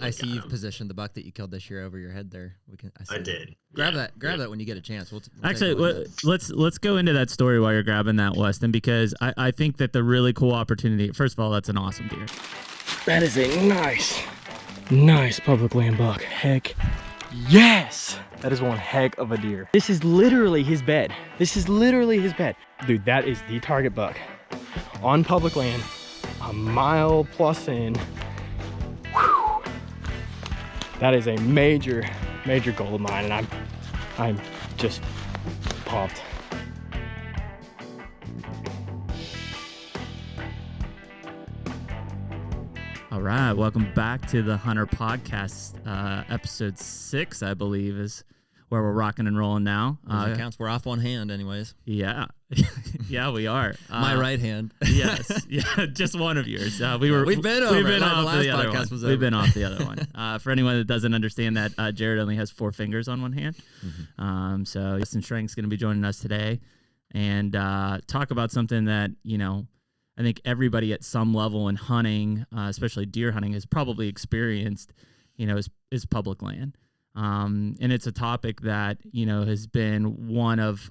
I see you've positioned the buck that you killed this year over your head there. I did. Grab that when you get a chance. We'll Actually, let's go into that story while you're grabbing that, Weston, because I think that the really cool opportunity. First of all, that's an awesome deer. That is a nice public land buck. Heck yes! That is one heck of a deer. This is literally his bed. Dude, that is the target buck. On public land, a mile plus in. Whew. That is a major goal of mine, and I'm just pumped. All right, welcome back to the Hunter Podcast. Episode 6, I believe, is where we're rocking and rolling now. Counts. We're off one hand, anyways. Yeah, yeah, we are. My right hand. Yes, yeah, just one of yours. We've been off the other one. We've been off the other one. For anyone that doesn't understand that, Jared only has 4 fingers on one hand. Mm-hmm. So Weston Schrank is going to be joining us today and talk about something that, you know, I think everybody at some level in hunting, especially deer hunting, has probably experienced, you know, is public land. And it's a topic that, you know, has been one of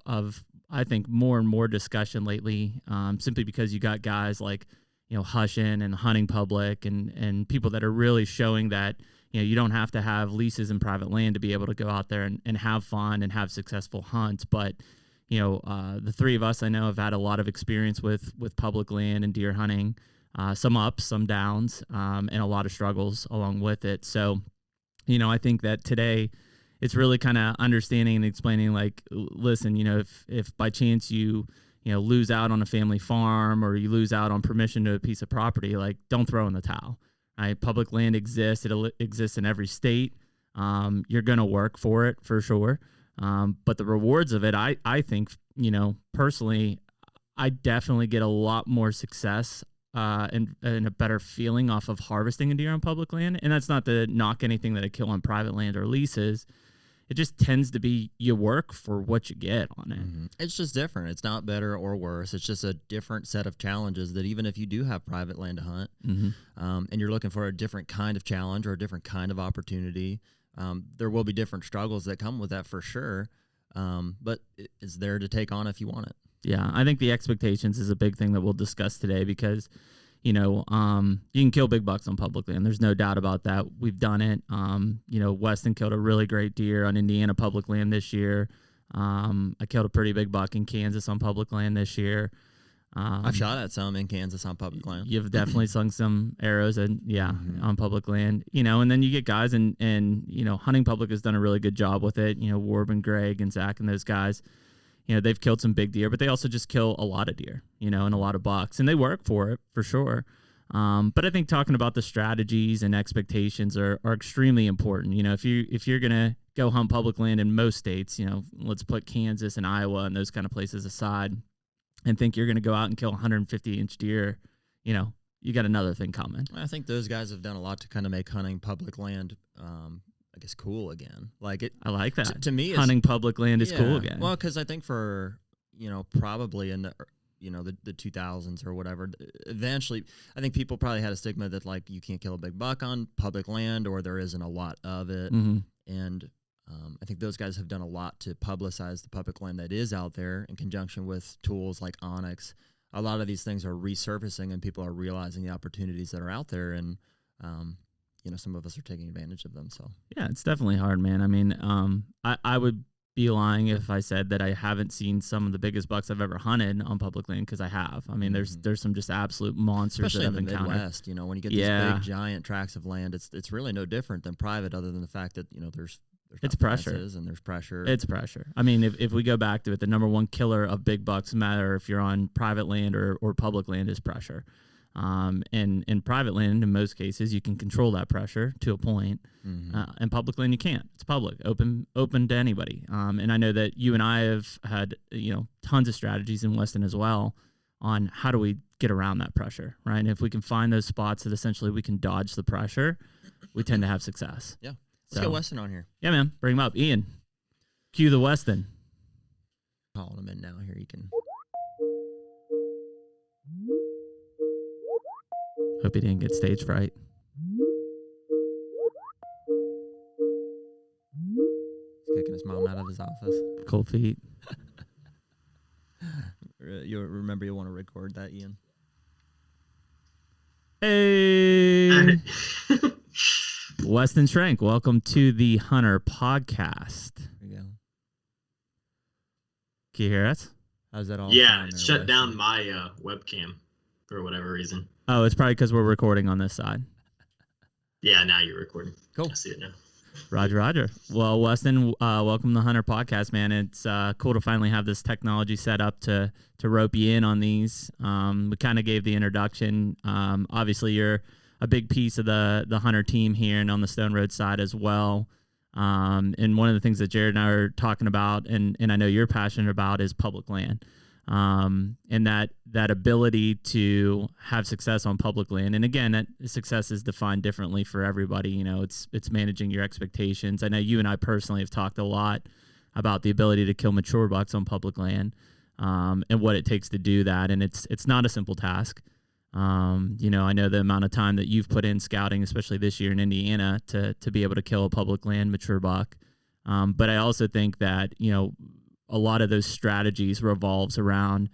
I think more and more discussion lately, simply because you got guys like, you know, Hushin and Hunting Public and people that are really showing that, you know, you don't have to have leases and private land to be able to go out there and have fun and have successful hunts. But, you know, the three of us I know have had a lot of experience with public land and deer hunting, some ups, some downs, and a lot of struggles along with it. So, you know, I think that today it's really kind of understanding and explaining, like, listen, you know, if by chance you lose out on a family farm or you lose out on permission to a piece of property, like, don't throw in the towel. Right? Public land exists. It exists in every state. You're going to work for it for sure. But the rewards of it, I think, you know, personally, I definitely get a lot more success and a better feeling off of harvesting a deer on public land. And that's not to knock anything that I kill on private land or leases. It just tends to be you work for what you get on it. Mm-hmm. It's just different. It's not better or worse. It's just a different set of challenges that even if you do have private land to hunt, and you're looking for a different kind of challenge or a different kind of opportunity, there will be different struggles that come with that for sure. But it's there to take on if you want it. Yeah, I think the expectations is a big thing that we'll discuss today because, you know, you can kill big bucks on public land. There's no doubt about that. We've done it. You know, Weston killed a really great deer on Indiana public land this year. I killed a pretty big buck in Kansas on public land this year. I've shot at some in Kansas on public land. You've definitely slung some arrows on public land, you know, and then you get guys and, you know, Hunting Public has done a really good job with it. You know, Warb and Greg and Zach and those guys, you know, they've killed some big deer, but they also just kill a lot of deer, you know, and a lot of bucks, and they work for it for sure. But I think talking about the strategies and expectations are extremely important. You know, if you're going to go hunt public land in most states, you know, let's put Kansas and Iowa and those kind of places aside, and think you're going to go out and kill 150-inch deer, you know, you got another thing coming. I think those guys have done a lot to kind of make hunting public land, I guess, cool again. Like it. I like that. To me, hunting public land is cool again. Well, because I think for, you know, probably in the, you know, the 2000s or whatever, eventually, I think people probably had a stigma that, like, you can't kill a big buck on public land or there isn't a lot of it. Mm-hmm. And I think those guys have done a lot to publicize the public land that is out there in conjunction with tools like Onyx. A lot of these things are resurfacing and people are realizing the opportunities that are out there, and you know, some of us are taking advantage of them. So yeah, it's definitely hard, man. I mean, I would be lying if I said that I haven't seen some of the biggest bucks I've ever hunted on public land, because I have. I mean, there's some just absolute monsters, especially that I've encountered. In the Midwest, you know, when you get these big giant tracts of land, it's really no different than private, other than the fact that, you know, there's it's pressure and there's pressure. It's pressure. I mean, if we go back to it, the number one killer of big bucks, no matter if you're on private land or public land, is pressure. And in private land, in most cases, you can control that pressure to a point. And public land, you can't. It's public, open to anybody. And I know that you and I have had, you know, tons of strategies in Weston as well on how do we get around that pressure, right? And if we can find those spots that essentially we can dodge the pressure, we tend to have success. Yeah. Let's get Weston on here. Yeah, man. Bring him up. Ian, cue the Weston. Calling him in now. Here you can. Hope he didn't get stage fright. kicking his mom out of his office. Cold feet. You remember you want to record that, Ian? Hey, Weston Schrank, welcome to the HUNTR podcast. There you go. Can you hear us? How's that all? Yeah, it shut down my webcam for whatever reason. Oh, it's probably because we're recording on this side. Yeah, now you're recording. Cool. I see it now. Roger. Well, Weston, welcome to the HUNTR podcast, man. It's cool to finally have this technology set up to rope you in on these. We kind of gave the introduction. Obviously, you're a big piece of the HUNTR team here and on the Stone Road side as well. And one of the things that Jared and I are talking about, and I know you're passionate about, is public land. And that ability to have success on public land. And again, that success is defined differently for everybody. You know, it's managing your expectations. I know you and I personally have talked a lot about the ability to kill mature bucks on public land, and what it takes to do that. And it's not a simple task. You know, I know the amount of time that you've put in scouting, especially this year in Indiana, to be able to kill a public land mature buck. But I also think that, you know, a lot of those strategies revolves around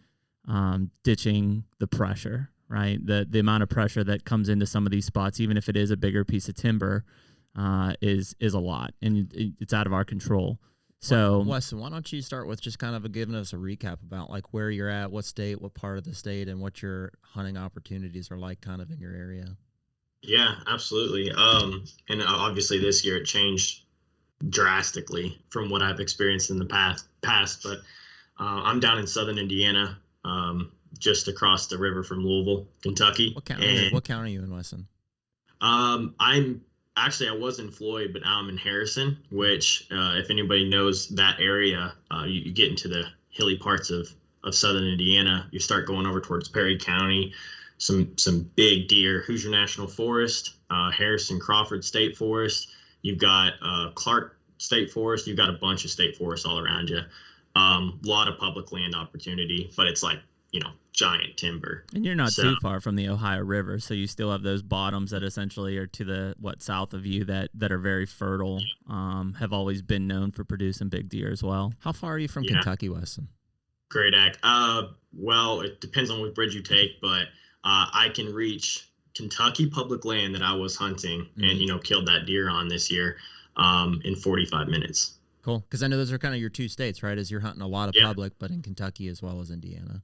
ditching the pressure, right? The amount of pressure that comes into some of these spots, even if it is a bigger piece of timber, is a lot, and it's out of our control. So, Weston, why don't you start with just kind of giving us a recap about like where you're at, what state, what part of the state, and what your hunting opportunities are like kind of in your area? Yeah, absolutely. And obviously this year it changed drastically from what I've experienced in the past. But I'm down in southern Indiana, just across the river from Louisville, Kentucky. What county are you in, Weston? I was in Floyd, but now I'm in Harrison, which, if anybody knows that area, you get into the hilly parts of southern Indiana. You start going over towards Perry County, some big deer, Hoosier National Forest, Harrison Crawford State Forest. You've got Clark State Forest. You've got a bunch of state forests all around you. A lot of public land opportunity, but it's like, you know, giant timber. And you're not too far from the Ohio River, so you still have those bottoms that essentially are to the south of you that are very fertile, have always been known for producing big deer as well. How far are you from Kentucky, Weston? Great act. Well, it depends on what bridge you take, but I can reach Kentucky public land that I was hunting and, you know, killed that deer on this year in 45 minutes. Cool. Because I know those are kind of your two states, right? As you're hunting a lot of public, but in Kentucky as well as Indiana.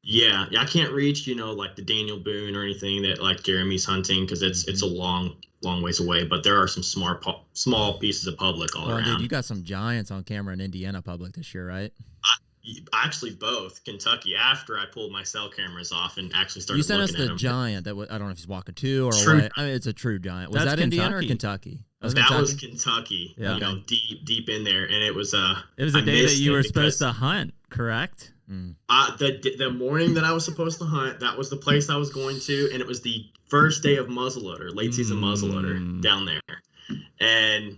Yeah, I can't reach, you know, like the Daniel Boone or anything that like Jeremy's hunting because it's a long ways away. But there are some small pieces of public all around. Dude, you got some giants on camera in Indiana public this year, right? Actually, both Kentucky. After I pulled my cell cameras off and actually started looking at them. You sent us the giant that I don't know if he's walking to or what. I mean, it's a true giant. Was that Indiana or Kentucky? That was Kentucky. Yeah. You know, deep in there, and it was a day that you were supposed to hunt, correct? The morning that I was supposed to hunt, that was the place I was going to, and it was the first day of muzzleloader, late season muzzleloader down there, and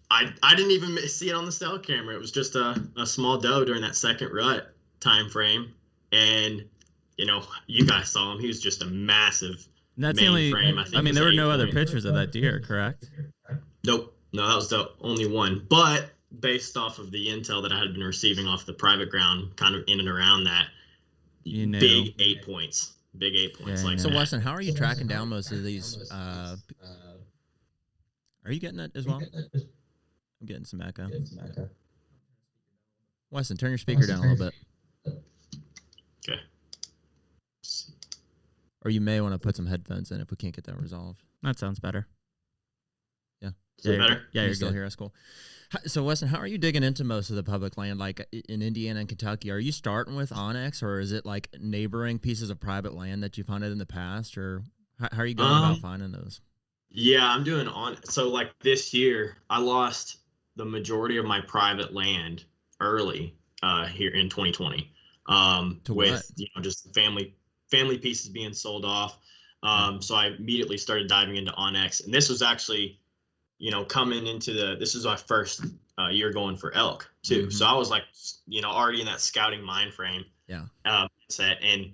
I didn't even see it on the cell camera. It was just a small doe during that second rut time frame, and you know, you guys saw him. He was just a massive. That's the only. Frame. I mean, there were no other pictures of that deer, correct? Nope. No, that was the only one. But based off of the intel that I had been receiving off the private ground, kind of in and around that, big 8 points. Big 8 points. Yeah, so, Weston, how are you tracking down most of these? Are you getting it as well? I'm getting some echo. Weston, turn your speaker down a little bit. Okay. Or you may want to put some headphones in if we can't get that resolved. That sounds better. Yeah. Better? Yeah, you're still good. Here. That's cool. So, Weston, how are you digging into most of the public land, like in Indiana and Kentucky? Are you starting with Onyx, or is it like neighboring pieces of private land that you've hunted in the past, or how are you going about finding those? Yeah, I'm doing so like this year, I lost the majority of my private land early here in 2020 with you know, just family pieces being sold off. So I immediately started diving into Onyx, and this was actually, you know, coming into this is my first year going for elk too. Mm-hmm. So I was like, you know, already in that scouting mind frame. Yeah. Set. And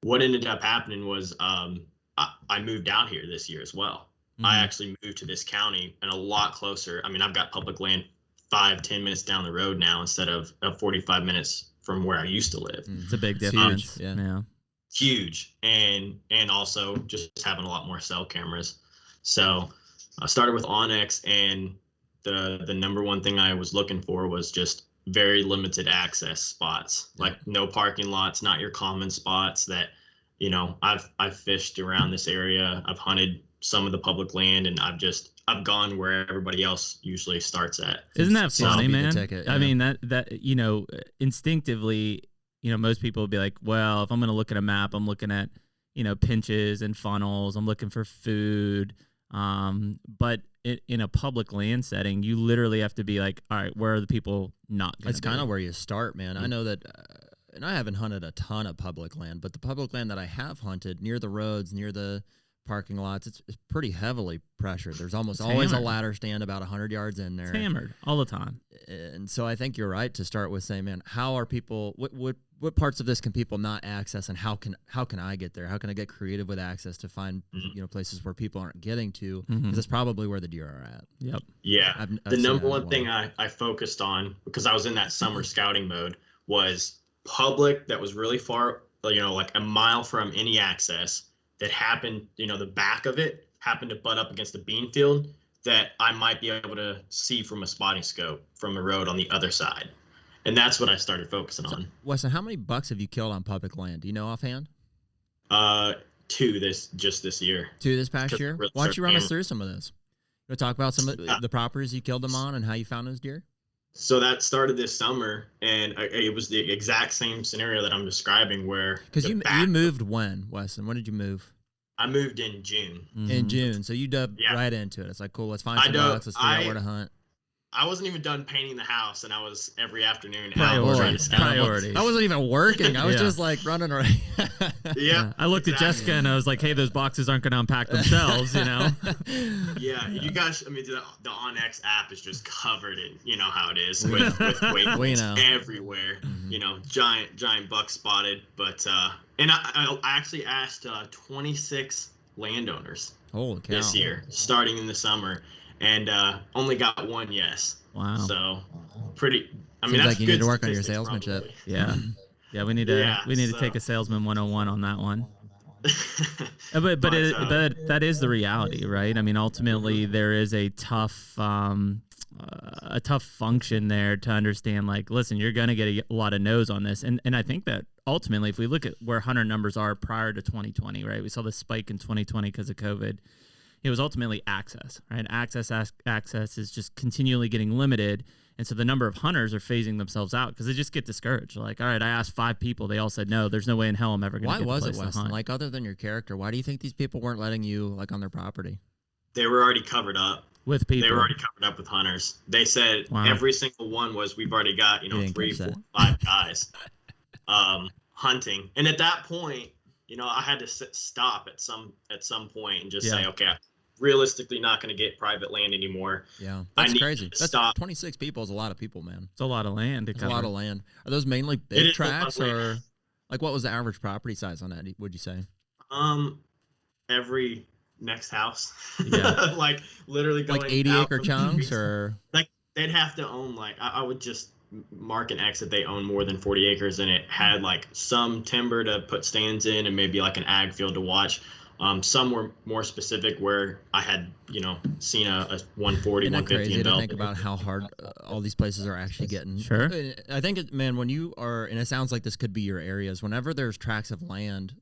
what ended up happening was I moved out here this year as well. Mm-hmm. I actually moved to this county and a lot closer. I mean, I've got public land 5-10 minutes down the road now instead of 45 minutes from where I used to live. It's a big difference. Huge. Yeah. Huge. And also just having a lot more cell cameras. So I started with Onyx, and the number one thing I was looking for was just very limited access spots, like no parking lots, not your common spots that, you know, I've fished around this area. I've hunted some of the public land, and I've gone where everybody else usually starts at. Isn't that funny, man? Ticket, I mean, that, you know, instinctively, you know, most people would be like, well, if I'm going to look at a map, I'm looking at, you know, pinches and funnels. I'm looking for food. But in a public land setting, you literally have to be like, all right, where are the people not going to be? That's kind of where you start, man. I know that, and I haven't hunted a ton of public land, but the public land that I have hunted near the roads, near the parking lots, it's pretty heavily pressured. There's almost always a ladder stand about 100 yards in there. It's hammered all the time. And so I think you're right to start with saying, man, how are people, what parts of this can people not access, and how can I get there? How can I get creative with access to find, you know, places where people aren't getting to? Because that's probably where the deer are at. Yep. Yeah. I've the number one thing I focused on, because I was in that summer scouting mode, was public that was really far, you know, like a mile from any access, that happened, you know, the back of it happened to butt up against a bean field that I might be able to see from a spotting scope from the road on the other side. And that's what I started focusing on. Weston, how many bucks have you killed on public land? Do you know offhand? 2 this year. 2 this past year? Why don't you run us through some of those? You want to talk about some of the properties you killed them on and how you found those deer? So that started this summer, and it was the exact same scenario that I'm describing, where because you moved when, Weston? When did you move? I moved in June. In June, so you dove right into it. It's like, cool, let's find some bucks, let's figure out where to hunt. I wasn't even done painting the house, and I was every afternoon Priorities. I wasn't even working. I was just like running around. Yeah. I looked at Jessica and I was like, hey, those boxes aren't going to unpack themselves, you know? Yeah. You guys, I mean, the Onyx app is just covered in, you know how it is, with waypoints everywhere. You know, giant buck spotted. But, and I actually asked 26 landowners this year, starting in the summer. And only got 1 yes. Wow. So pretty. I mean, seems that's like you good need to work on your statistics, salesmanship. Probably. Yeah. We need to take a salesman 101 on that one. but that is the reality, right? I mean, ultimately there is a tough function there to understand. Like, listen, you're gonna get a lot of no's on this, and I think that ultimately, if we look at where hunter numbers are prior to 2020, right? We saw the spike in 2020 because of COVID. It was ultimately access, right? Access is just continually getting limited. And so the number of hunters are phasing themselves out because they just get discouraged. Like, all right, I asked 5 people. They all said, no, there's no way in hell I'm ever going to get a place to hunt. Why was it, Weston? Like, other than your character, why do you think these people weren't letting you, like, on their property? They were already covered up. With people. They were already covered up with hunters. They said every single one was, we've already got, you know, 3, 4, 5 guys hunting. And at that point, you know, I had to stop at some point and just say, okay, realistically not going to get private land anymore. Yeah, that's crazy. That's 26 people is a lot of people, man. It's a lot of land. It's a lot of land. Are those mainly big tracts, or like what was the average property size on that? Would you say? Every next house. Yeah. Like literally going like 80-acre chunks, or like they'd have to own, like I would just mark an X that they own more than 40 acres, and it had like some timber to put stands in and maybe like an ag field to watch. Some were more specific where I had, you know, seen a 140, 150 crazy to think about how hard all these places are actually getting. Sure. I think, man, when you are, and it sounds like this could be your areas, whenever there's tracts of land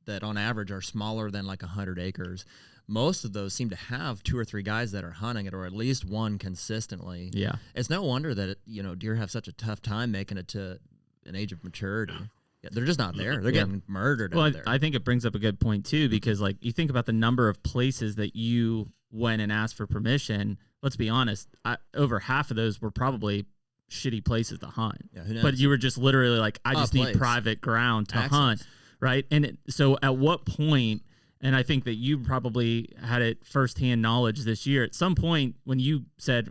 that on average are smaller than like 100 acres, most of those seem to have 2 or 3 guys that are hunting it, or at least one consistently. Yeah. It's no wonder that, deer have such a tough time making it to an age of maturity. Yeah, they're just not there. They're getting murdered out there. I think it brings up a good point, too, because, like, you think about the number of places that you went and asked for permission. Let's be honest, over half of those were probably shitty places to hunt. Yeah, who knows? But you were just literally like, I just need private ground to hunt, right? And so at what point, and I think that you probably had it firsthand knowledge this year, at some point when you said,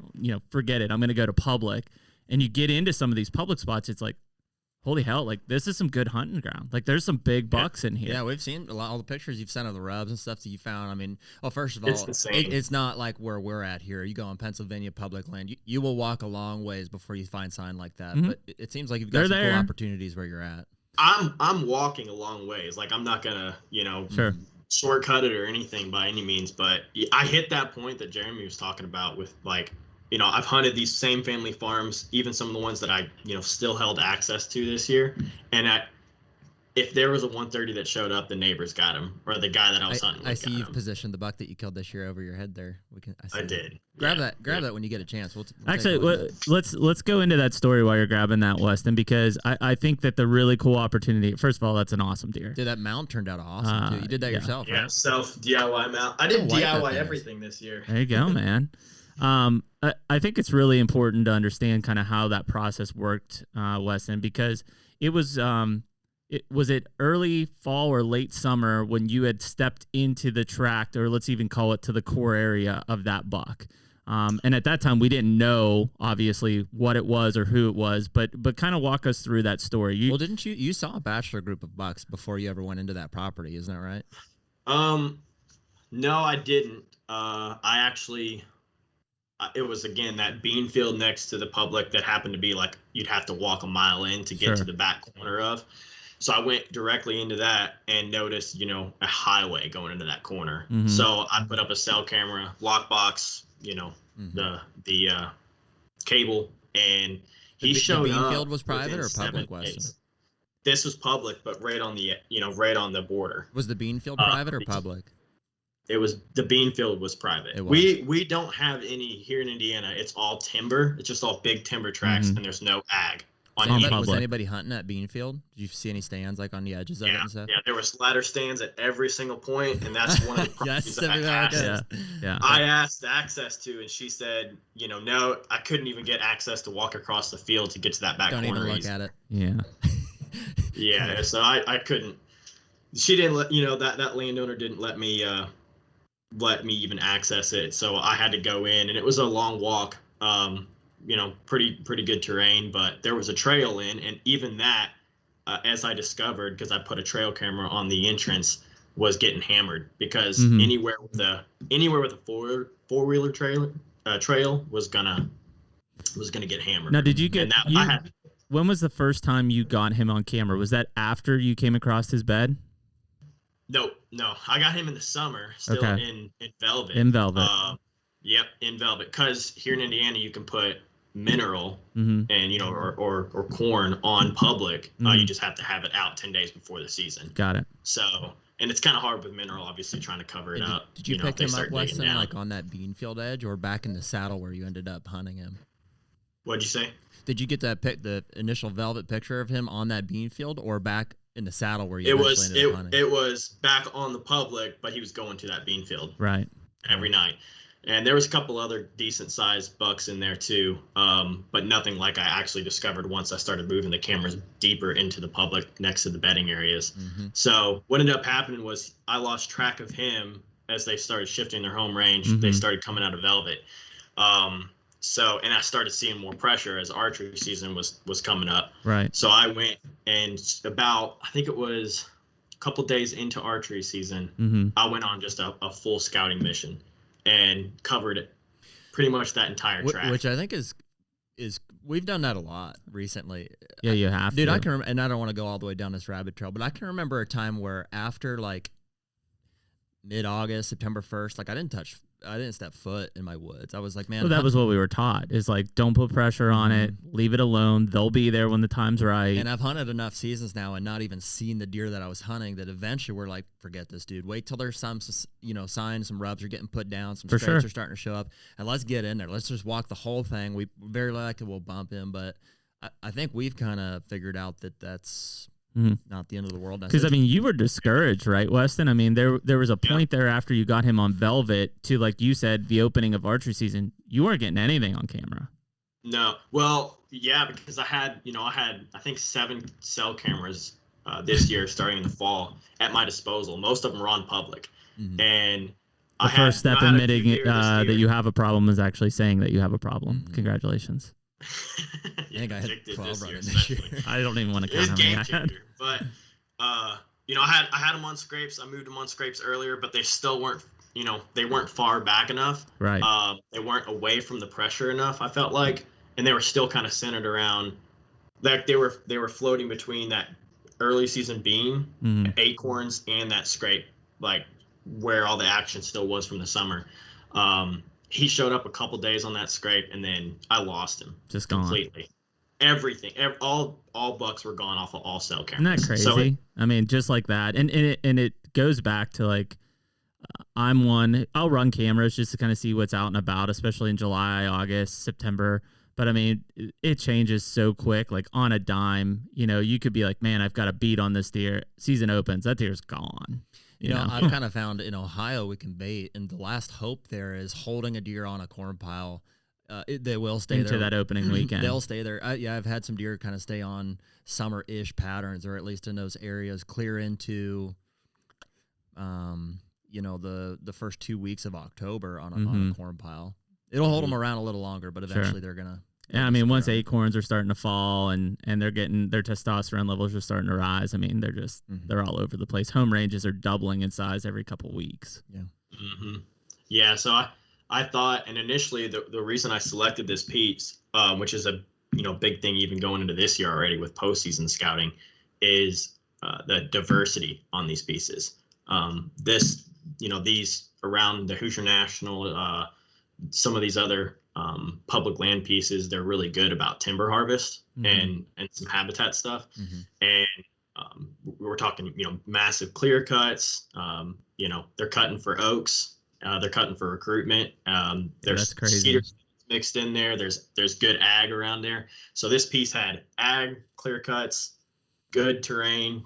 forget it, I'm going to go to public, and you get into some of these public spots, it's like, holy hell, like this is some good hunting ground. Like there's some big bucks in here. Yeah, we've seen all the pictures you've sent of the rubs and stuff that you found. I mean, well, first of all, it's not like where we're at here. You go on Pennsylvania public land, you will walk a long ways before you find sign like that. But it seems like you've got some cool opportunities where you're at. I'm walking a long ways. Like I'm not gonna, shortcut it or anything by any means. But I hit that point that Jeremy was talking about with like, I've hunted these same family farms, even some of the ones that I, still held access to this year. And if there was a 130 that showed up, the neighbors got him, or the guy that I was hunting. I see you've positioned the buck that you killed this year over your head there. I did. Grab that when you get a chance. We'll actually let's go into that story while you're grabbing that, Weston, because I think that the really cool opportunity. First of all, that's an awesome deer. Dude, that mount turned out awesome too. You did that yourself, right? Yeah, self DIY mount. I did DIY everything this year. There you go, man. I think it's really important to understand kind of how that process worked, Weston, because it was was it early fall or late summer when you had stepped into the tract, or let's even call it to the core area of that buck. And at that time we didn't know obviously what it was or who it was, but kind of walk us through that story. Didn't you saw a bachelor group of bucks before you ever went into that property, isn't that right? No, I didn't. I actually, it was again that bean field next to the public that happened to be like you'd have to walk a mile in to get to the back corner of. So I went directly into that and noticed, a highway going into that corner. Mm-hmm. So I put up a cell camera, lockbox, the cable, and he showed up. The bean field was private or public, Weston? This was public, but right on the, right on the border. Was the bean field private or public? It was, the bean field was private. We don't have any here in Indiana. It's all timber. It's just all big timber tracts, and there's no ag. Was anybody hunting at bean field? Did you see any stands like on the edges of it and stuff? Yeah, there was ladder stands at every single point, and that's one of the properties I asked access to, and she said, no, I couldn't even get access to walk across the field to get to that back corner. Don't even look at it. Yeah. Yeah, so I couldn't. She didn't let that landowner didn't let me even access it, so I had to go in, and it was a long walk. Pretty good terrain, but there was a trail in, and even that, as I discovered, because I put a trail camera on the entrance, was getting hammered because anywhere with a four-wheeler trail was gonna get hammered. Now, did you get? When was the first time you got him on camera? Was that after you came across his bed? No. I got him in the summer, still in velvet. In velvet. Yep, in velvet. Because here in Indiana, you can put mineral and or corn on public. You just have to have it out 10 days before the season. Got it. So, and it's kind of hard with mineral, obviously, trying to cover it up. Did you pick him up, Weston, like on that bean field edge, or back in the saddle where you ended up hunting him? What'd you say? Did you get the initial velvet picture of him on that bean field, or back in the saddle where you ended up hunting? It was back on the public, but he was going to that bean field right every night. And there was a couple other decent sized bucks in there too, but nothing like I actually discovered once I started moving the cameras deeper into the public next to the bedding areas. So what ended up happening was I lost track of him as they started shifting their home range. They started coming out of velvet. And I started seeing more pressure as archery season was coming up. Right. So I went, and I think it was a couple days into archery season, I went on just a full scouting mission and covered pretty much that entire track. Which I think is we've done that a lot recently. Yeah, you have Dude, to. I can and I don't want to go all the way down this rabbit trail, but I can remember a time where after like mid-August, September 1st, like I didn't step foot in my woods. I was like, man. Well, that was what we were taught, is like, don't put pressure on it. Leave it alone. They'll be there when the time's right. And I've hunted enough seasons now and not even seen the deer that I was hunting that eventually we're like, forget this, dude. Wait till there's some, signs, some rubs are getting put down, some straights are starting to show up, and let's get in there. Let's just walk the whole thing. We very likely will bump him, but I think we've kind of figured out that that's not the end of the world. Because, I mean, you were discouraged, right, Weston? I mean, there was a point there after you got him on velvet to, like you said, the opening of archery season. You weren't getting anything on camera. No. Well, yeah, because I had I think 7 cell cameras this year starting in the fall at my disposal. Most of them were on public. And the first step admitting that you have a problem is actually saying that you have a problem. Congratulations. I think I had 12 running this year. I don't even want to count how many I had. But you know, I had them on scrapes. I moved them on scrapes earlier, but they still weren't, you know, they weren't far back enough. Right. They weren't away from the pressure enough, I felt like, and they were still kind of centered around, like they were floating between that early season bean, acorns, and that scrape, like where all the action still was from the summer. He showed up a couple days on that scrape, and then I lost him just completely. Everything, all bucks were gone off of all cell cameras. Isn't that crazy? So I mean, just like that, and it goes back to like, I'll run cameras just to kind of see what's out and about, especially in July, August, September. But I mean, it changes so quick, like on a dime. You know, you could be like, man, I've got a beat on this deer. Season opens, that deer's gone. You know, I've kind of found in Ohio we can bait, and the last hope there is holding a deer on a corn pile. They will stay into there that opening weekend. They'll stay there. I've had some deer kind of stay on summer-ish patterns, or at least in those areas, clear into, you know, the first 2 weeks of October on a corn pile. It'll hold them around a little longer, but eventually they're gonna. Yeah, I mean, once acorns are starting to fall and they're getting their testosterone levels are starting to rise. I mean, they're just they're all over the place. Home ranges are doubling in size every couple weeks. Yeah. Yeah. So I thought, and initially the reason I selected this piece, which is a big thing even going into this year already with postseason scouting, is the diversity on these pieces. These around the Hoosier National, some of these other public land pieces, they're really good about timber harvest and some habitat stuff. And we're talking, massive clear cuts. They're cutting for oaks. They're cutting for recruitment. There's cedar mixed in there. There's good ag around there. So this piece had ag, clear cuts, good terrain,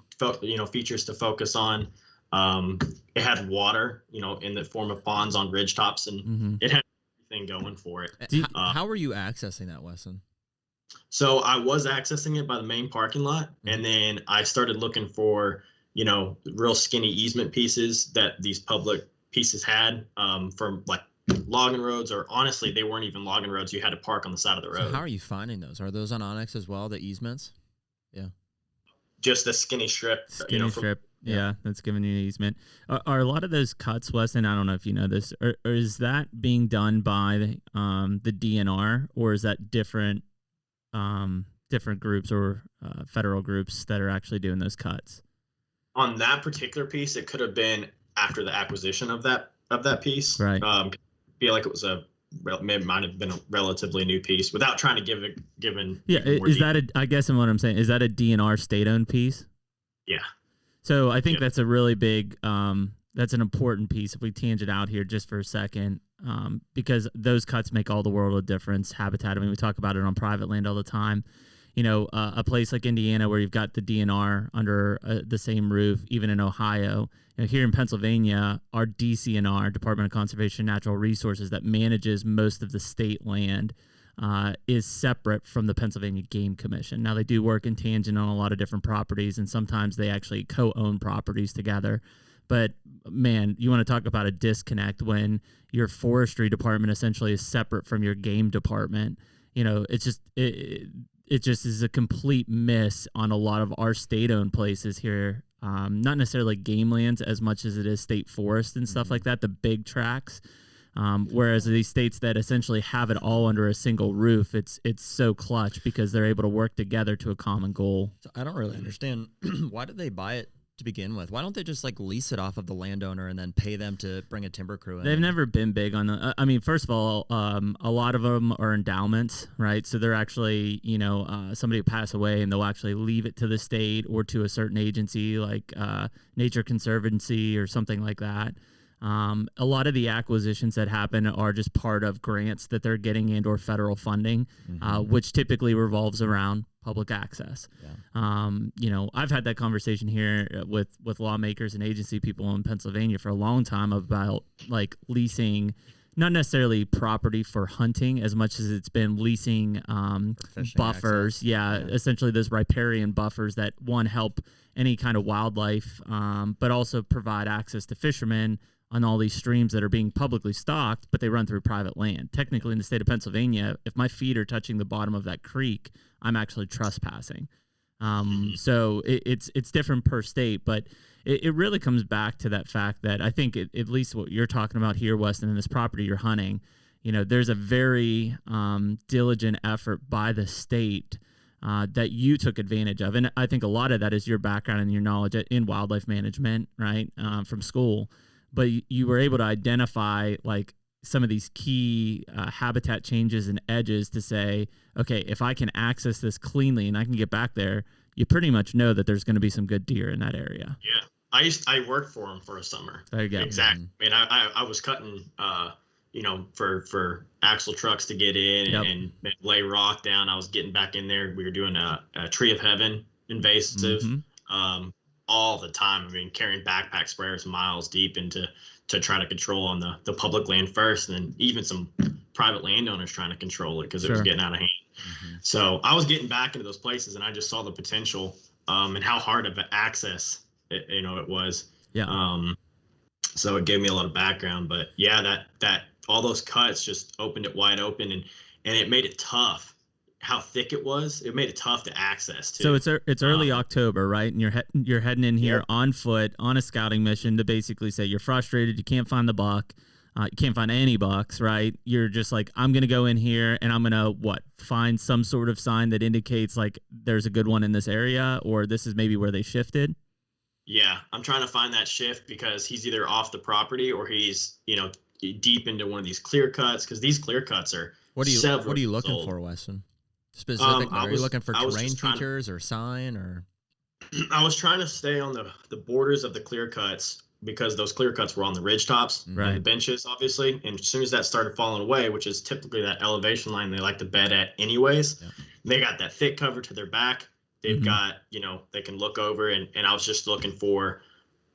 features to focus on. It had water, in the form of ponds on ridge tops, and it had everything going for it. How were you accessing that, Weston? So I was accessing it by the main parking lot, and then I started looking for, real skinny easement pieces that these public pieces had, from like logging roads, or honestly, they weren't even logging roads. You had to park on the side of the road. So how are you finding those? Are those on Onyx as well, the easements? Yeah. Just a skinny strip. Strip. Yeah, that's giving you an easement. Are a lot of those cuts, Weston? I don't know if you know this, or is that being done by the DNR, or is that different groups or federal groups that are actually doing those cuts? On that particular piece, it could have been after the acquisition of that piece. Right. I feel like it was might have been a relatively new piece, without trying to give it. Yeah, is that I guess what I'm saying, is that a DNR state-owned piece? Yeah. So I think that's a really big, that's an important piece. If we tangent out here just for a second, because those cuts make all the world of difference. Habitat, I mean, we talk about it on private land all the time. A place like Indiana where you've got the DNR under the same roof, even in Ohio. Here in Pennsylvania, our DCNR, Department of Conservation and Natural Resources, that manages most of the state land, is separate from the Pennsylvania Game Commission. Now, they do work in tangent on a lot of different properties, and sometimes they actually co-own properties together. But, man, you want to talk about a disconnect when your forestry department essentially is separate from your game department. It's just it just is a complete miss on a lot of our state-owned places here. Not necessarily game lands as much as it is state forest and stuff like that, the big tracts. Whereas these states that essentially have it all under a single roof, it's so clutch because they're able to work together to a common goal. So I don't really understand why did they buy it to begin with? Why don't they just like lease it off of the landowner and then pay them to bring a timber crew in? They've never been big on the. I mean, first of all, a lot of them are endowments, right? So they're actually, somebody will pass away and they'll actually leave it to the state or to a certain agency like Nature Conservancy or something like that. A lot of the acquisitions that happen are just part of grants that they're getting and or federal funding, which typically revolves around public access. Yeah. I've had that conversation here with lawmakers and agency people in Pennsylvania for a long time about like leasing, not necessarily property for hunting as much as it's been leasing buffers. Yeah, essentially those riparian buffers that help any kind of wildlife, but also provide access to fishermen on all these streams that are being publicly stocked, but they run through private land. Technically, in the state of Pennsylvania, if my feet are touching the bottom of that creek, I'm actually trespassing. So it's different per state, but it really comes back to that fact that I think at least what you're talking about here, Weston, in this property you're hunting, there's a very diligent effort by the state that you took advantage of. And I think a lot of that is your background and your knowledge in wildlife management, right, from school. But you were able to identify like some of these key habitat changes and edges to say, okay, if I can access this cleanly and I can get back there, you pretty much know that there's going to be some good deer in that area. Yeah. I worked for him for a summer. There you go. Exactly. I mean, I was cutting, for axle trucks to get in and lay rock down. I was getting back in there. We were doing a tree of heaven invasive all the time. I mean, carrying backpack sprayers miles deep to try to control on the public land first, and then even some private landowners trying to control it because it was getting out of hand. So I was getting back into those places, and I just saw the potential and how hard of an access it was. So it gave me a lot of background, but that all those cuts just opened it wide open, and it made it tough. How thick it was, it made it tough to access too. So it's early October, right? And you're heading in here on foot on a scouting mission to basically say you're frustrated, you can't find the buck, you can't find any bucks, right? You're just like, I'm gonna go in here and I'm gonna find some sort of sign that indicates like there's a good one in this area, or this is maybe where they shifted. Yeah, I'm trying to find that shift because he's either off the property or he's deep into one of these clear cuts, because these clear cuts are what are you looking old. For, Weston? Specifically, are you looking for terrain features or sign, or? I was trying to stay on the borders of the clear cuts because those clear cuts were on the ridge tops and the benches, obviously. And as soon as that started falling away, which is typically that elevation line they like to bed at anyways, they got that thick cover to their back. They've got, they can look over, and I was just looking for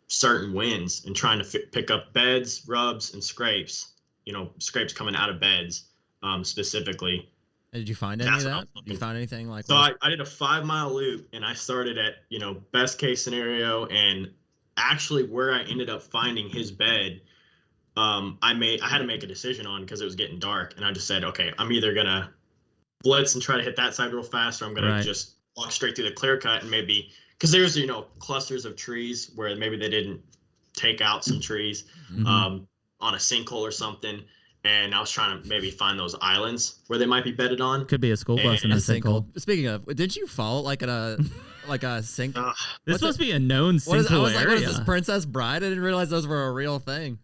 certain winds and trying to pick up beds, rubs, and scrapes, scrapes coming out of beds specifically. Did you find any of that? Did you find anything like that? So I did a 5-mile loop, and I started at, best case scenario, and actually where I ended up finding his bed, I had to make a decision on because it was getting dark, and I just said, okay, I'm either going to blitz and try to hit that side real fast, or I'm going to just walk straight through the clear cut, and maybe, because there's, clusters of trees where maybe they didn't take out some trees on a sinkhole or something. And I was trying to maybe find those islands where they might be bedded on. Could be a school bus in a sinkhole. Speaking of, did you fall like in a sink? This must be a known sinkhole area. Like, what is this, Princess Bride? I didn't realize those were a real thing.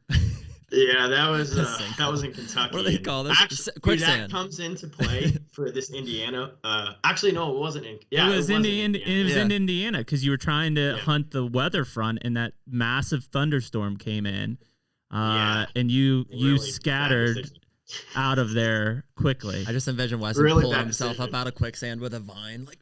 Yeah, that was in Kentucky. What do they call this? Actually, quicksand. That comes into play for this Indiana. Actually, no, it wasn't. It was in Indiana because you were trying to hunt the weather front, and that massive thunderstorm came in. And you really scattered out of there quickly. I just envision Weston pulling himself up out of quicksand with a vine, like.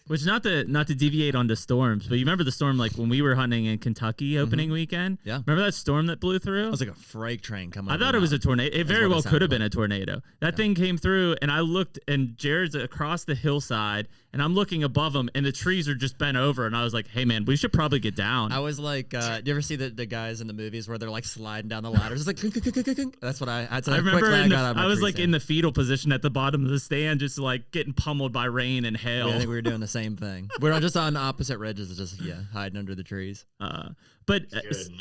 Which not to deviate onto storms, but you remember the storm like when we were hunting in Kentucky opening weekend? Yeah. Remember that storm that blew through? It was like a freight train coming. I thought it was a tornado. It very well could have been a tornado. That thing came through, and I looked, and Jared's across the hillside, and I'm looking above him, and the trees are just bent over, and I was like, hey man, we should probably get down. I was like, do you ever see the guys in the movies where they're like sliding down the ladders? It's like, that's what I remember I was like in the fetal position at the bottom of the stand, just like getting pummeled by rain and hail. I think we were doing the same thing. We're just on opposite ridges, just hiding under the trees.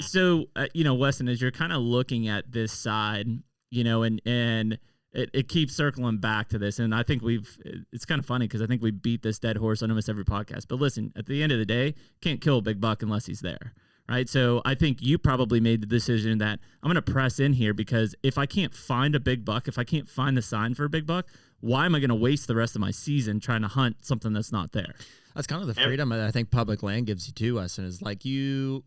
So Weston, as you're kind of looking at this side, and it keeps circling back to this, and I think it's kind of funny because I think we beat this dead horse on almost every podcast. But listen, at the end of the day, can't kill a big buck unless he's there, right? So I think you probably made the decision that I'm going to press in here because if I can't find a big buck, if I can't find the sign for a big buck, why am I going to waste the rest of my season trying to hunt something that's not there? That's kind of the freedom that I think public land gives you too, Weston, is like it's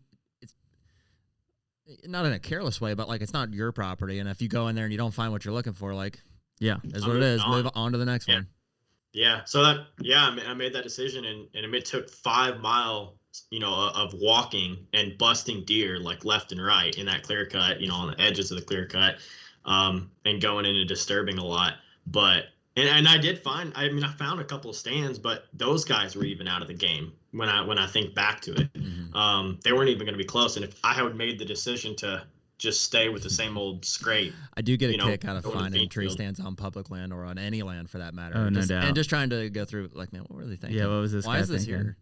not in a careless way, but like it's not your property. And if you go in there and you don't find what you're looking for, like, that's what it is. Move on to the next one. Yeah. So I made that decision, and it took 5 miles, of walking and busting deer like left and right in that clear cut, on the edges of the clear cut, and going in and disturbing a lot. But And I did find, I found a couple of stands, but those guys were even out of the game when I think back to it. They weren't even going to be close. And if I had made the decision to just stay with the same old scrape. I do get a kick out of finding tree stands on public land or on any land for that matter. Oh, no doubt. And just trying to go through, like, man, what were they thinking? Yeah, what was this? Why is this thinking? here?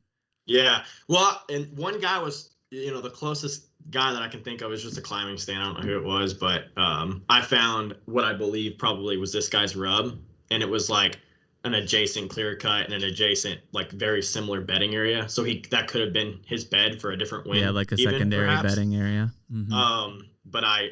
Yeah, well, and one guy was, the closest guy that I can think of is just a climbing stand. I don't know who it was, but I found what I believe probably was this guy's rub, and it was like an adjacent clear cut and an adjacent, like, very similar bedding area. So that could have been his bed for a different wind. Yeah, like a secondary bedding area. Mm-hmm. But I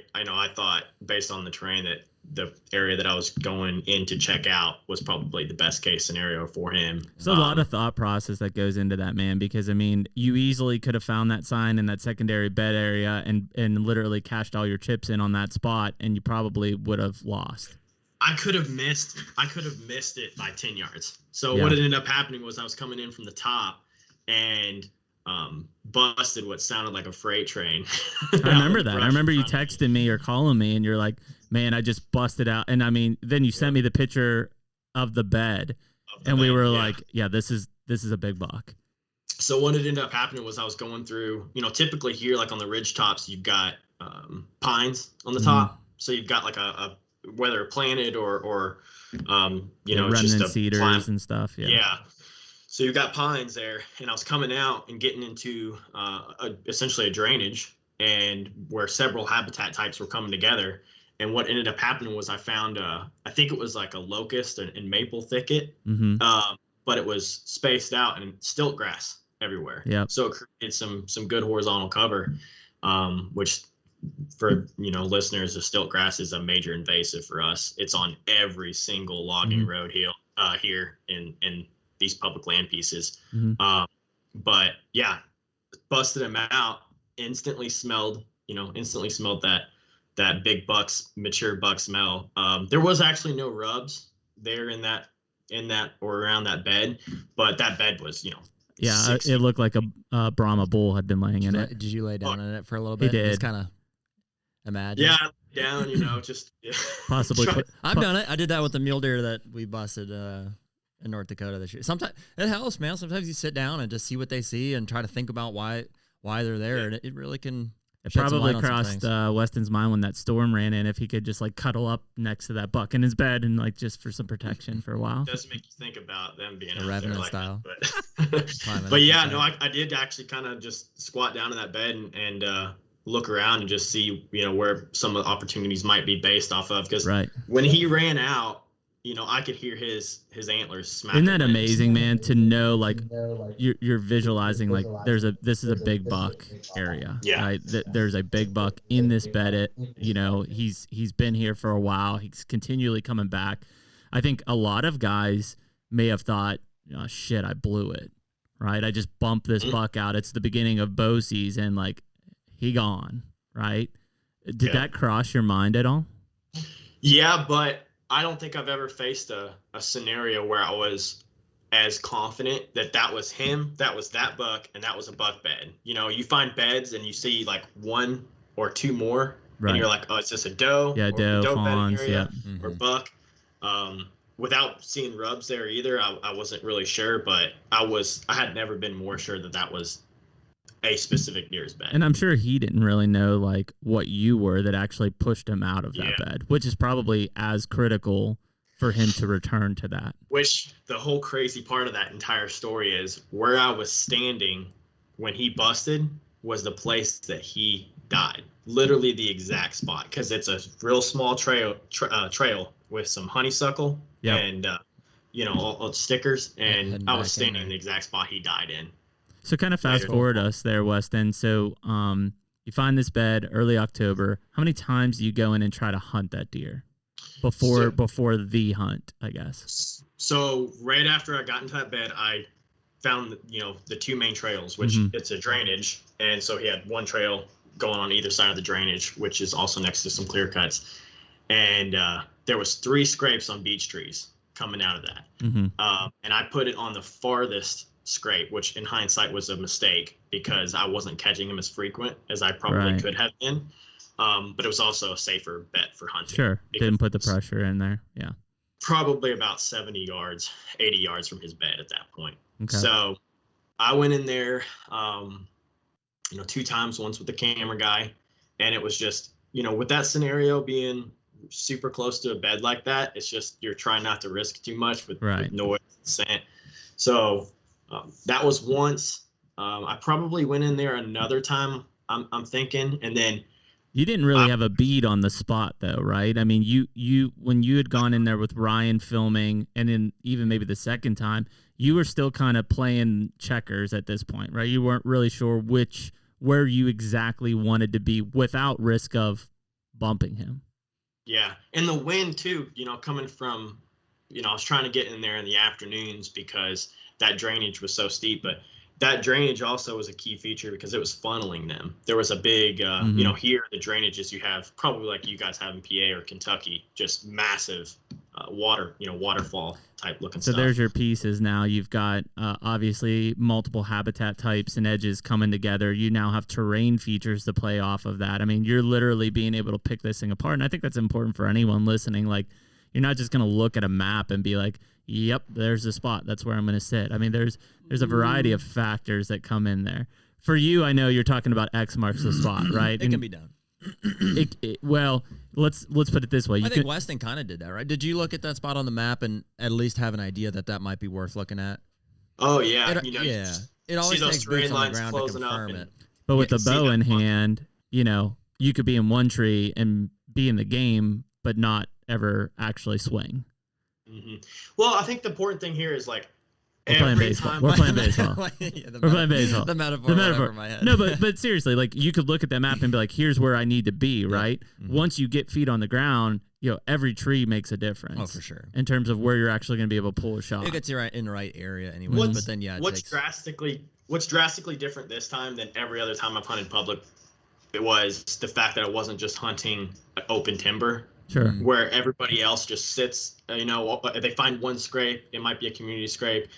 thought, based on the terrain, that the area that I was going in to check out was probably the best case scenario for him. There's a lot of thought process that goes into that, man, because I mean, you easily could have found that sign in that secondary bed area and literally cashed all your chips in on that spot, and you probably would have lost. I could have missed it by 10 yards. So what ended up happening was I was coming in from the top and busted what sounded like a freight train. I remember that. I remember you texting me or calling me, and you're like, man, I just busted out. And I mean, then you sent me the picture of the bed, we were like, yeah, this is a big buck. So what ended up happening was I was going through, typically here, like on the ridge tops, you've got pines on the top. So you've got like a whether planted or remnant just a cedars plant and stuff. Yeah. So you've got pines there, and I was coming out and getting into essentially a drainage, and where several habitat types were coming together. And what ended up happening was I found I think it was like a locust and maple thicket, but it was spaced out and stilt grass everywhere. Yeah. So it created some good horizontal cover, which, for listeners, the stilt grass is a major invasive for us. It's on every single logging road here in these public land pieces. But yeah, busted him out, instantly smelled that big mature buck smell. There was actually no rubs there in that or around that bed, but that bed was, yeah, it looked like a Brahma bull had been laying in it. Did you lay down in it for a little bit? He did. Just kind of imagine. Yeah, down, just possibly. I've done it. I did that with the mule deer that we busted in North Dakota this year. Sometimes it helps, man. Sometimes you sit down and just see what they see and try to think about why they're there, and it really can. It probably crossed Weston's mind when that storm ran in, if he could just like cuddle up next to that buck in his bed and like just for some protection for a while. It does make you think about them being a revenant style. But yeah, no, I did actually kind of just squat down in that bed and look around and just see, where some of the opportunities might be based off of. Because when he ran out, I could hear his antlers smacking. Isn't that amazing, man? To know, like, you're visualizing, like, this is a big buck area. Yeah. Right? There's a big buck in this bed. He's been here for a while. He's continually coming back. I think a lot of guys may have thought, oh, shit, I blew it. Right? I just bumped this buck out. It's the beginning of bow season. Like, he gone. Right? Did that cross your mind at all? Yeah, but I don't think I've ever faced a scenario where I was as confident that was him, that was that buck, and that was a buck bed. You find beds and you see like one or two more, and you're like, oh, it's just a doe. Yeah, doe, fawns, or buck. Without seeing rubs there either, I wasn't really sure, but I had never been more sure that was a specific deer's bed. And I'm sure he didn't really know like what you were that actually pushed him out of that bed, which is probably as critical for him to return to that. Which the whole crazy part of that entire story is where I was standing when he busted was the place that he died. Literally the exact spot, because it's a real small trail with some honeysuckle and all stickers, and I was standing in the exact spot he died in. So kind of fast forward us there, Weston. So you find this bed early October. How many times do you go in and try to hunt that deer before the hunt, I guess? So right after I got into that bed, I found the two main trails, which it's a drainage, and so he had one trail going on either side of the drainage, which is also next to some clear cuts, and there was 3 scrapes on beech trees coming out of that, and I put it on the farthest scrape, which in hindsight was a mistake because I wasn't catching him as frequent as I probably could have been. But it was also a safer bet for hunting. Sure. Didn't put the pressure in there. Yeah. Probably about 70 yards, 80 yards from his bed at that point. Okay. So I went in there, 2 times, once with the camera guy, and it was just with that scenario being super close to a bed like that, it's just you're trying not to risk too much with noise and scent. So that was once. I probably went in there another time, I'm thinking, and then you didn't really have a bead on the spot though, right? I mean, you when you had gone in there with Ryan filming, and then even maybe the second time, you were still kind of playing checkers at this point, right? You weren't really sure where you exactly wanted to be without risk of bumping him. Yeah, and the wind too, coming from, I was trying to get in there in the afternoons because that drainage was so steep, but that drainage also was a key feature because it was funneling them. There was a big, here the drainages you have, probably like you guys have in PA or Kentucky, just massive waterfall type looking stuff. So there's your pieces now. You've got obviously multiple habitat types and edges coming together. You now have terrain features to play off of that. I mean, you're literally being able to pick this thing apart. And I think that's important for anyone listening. Like, you're not just going to look at a map and be like, yep, there's the spot. That's where I'm going to sit. I mean, there's a variety of factors that come in there. For you, I know you're talking about X marks the spot, right? It can be done. Well, let's put it this way. I think Weston kind of did that, right? Did you look at that spot on the map and at least have an idea that might be worth looking at? Oh, yeah. It always takes boots on the ground to confirm it. But with the bow in hand, you could be in one tree and be in the game, but not ever actually swing. Mm-hmm. Well, I think the important thing here is like we're playing baseball. We're playing baseball. We're playing baseball. The metaphor in my head. No, but seriously, like you could look at that map and be like, here's where I need to be, right? Mm-hmm. Once you get feet on the ground, every tree makes a difference. Oh, for sure. In terms of where you're actually going to be able to pull a shot. It gets you in the right area anyway. But then what's drastically different this time than every other time I've hunted public, it was the fact that I wasn't just hunting open timber. Sure. Where everybody else just sits, they find one scrape, it might be a community scrape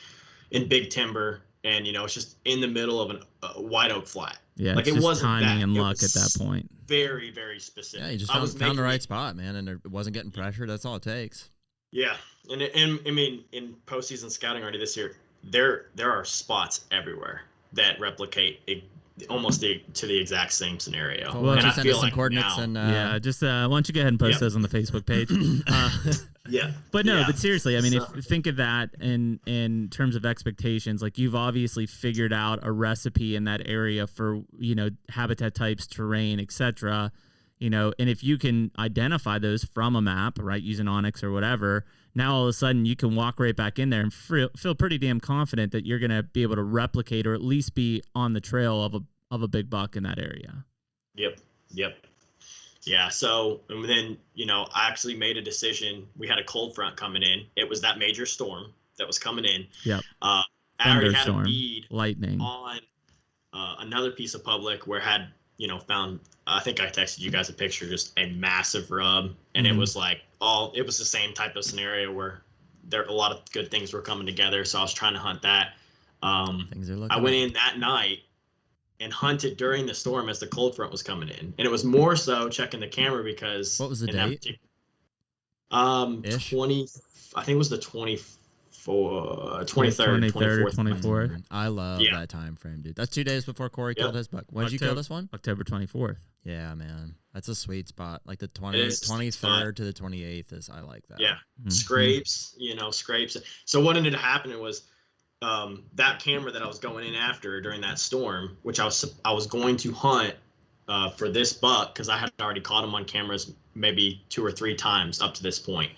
in big timber, and it's just in the middle of a white oak flat. Yeah, like it wasn't timing and luck at that point. Very, very specific. Yeah, you just found the right spot, man, and it wasn't getting pressure. That's all it takes. Yeah, and I mean, in postseason scouting already this year, there are spots everywhere that replicate almost to the exact same scenario. Well, and I feel like coordinates now, just why don't you go ahead and post those on the Facebook page? But no, but seriously, I mean, if think of that in terms of expectations, like you've obviously figured out a recipe in that area for habitat types, terrain, etc. And if you can identify those from a map, right, using Onyx or whatever, now all of a sudden you can walk right back in there and feel pretty damn confident that you're going to be able to replicate or at least be on the trail of a big buck in that area. Yep. Yeah. So and then, I actually made a decision. We had a cold front coming in. It was that major storm that was coming in. Yep. I already had a bead lightning on another piece of public where I had, found, I think I texted you guys a picture, just a massive rub. And it was like it was the same type of scenario where a lot of good things were coming together. So I was trying to hunt that. I went in that night and hunted during the storm as the cold front was coming in. And it was more so checking the camera because what was the date? 20, I think it was the 23rd, 24th. I love that time frame, dude. That's 2 days before Corey killed his buck. When did you kill this one? October 24th. Yeah, man. That's a sweet spot. Like the 23rd to the 28th I like that. Yeah. Mm-hmm. Scrapes. So what ended up happening was that camera that I was going in after during that storm, which I was going to hunt for this buck because I had already caught him on cameras maybe 2 or 3 times up to this point.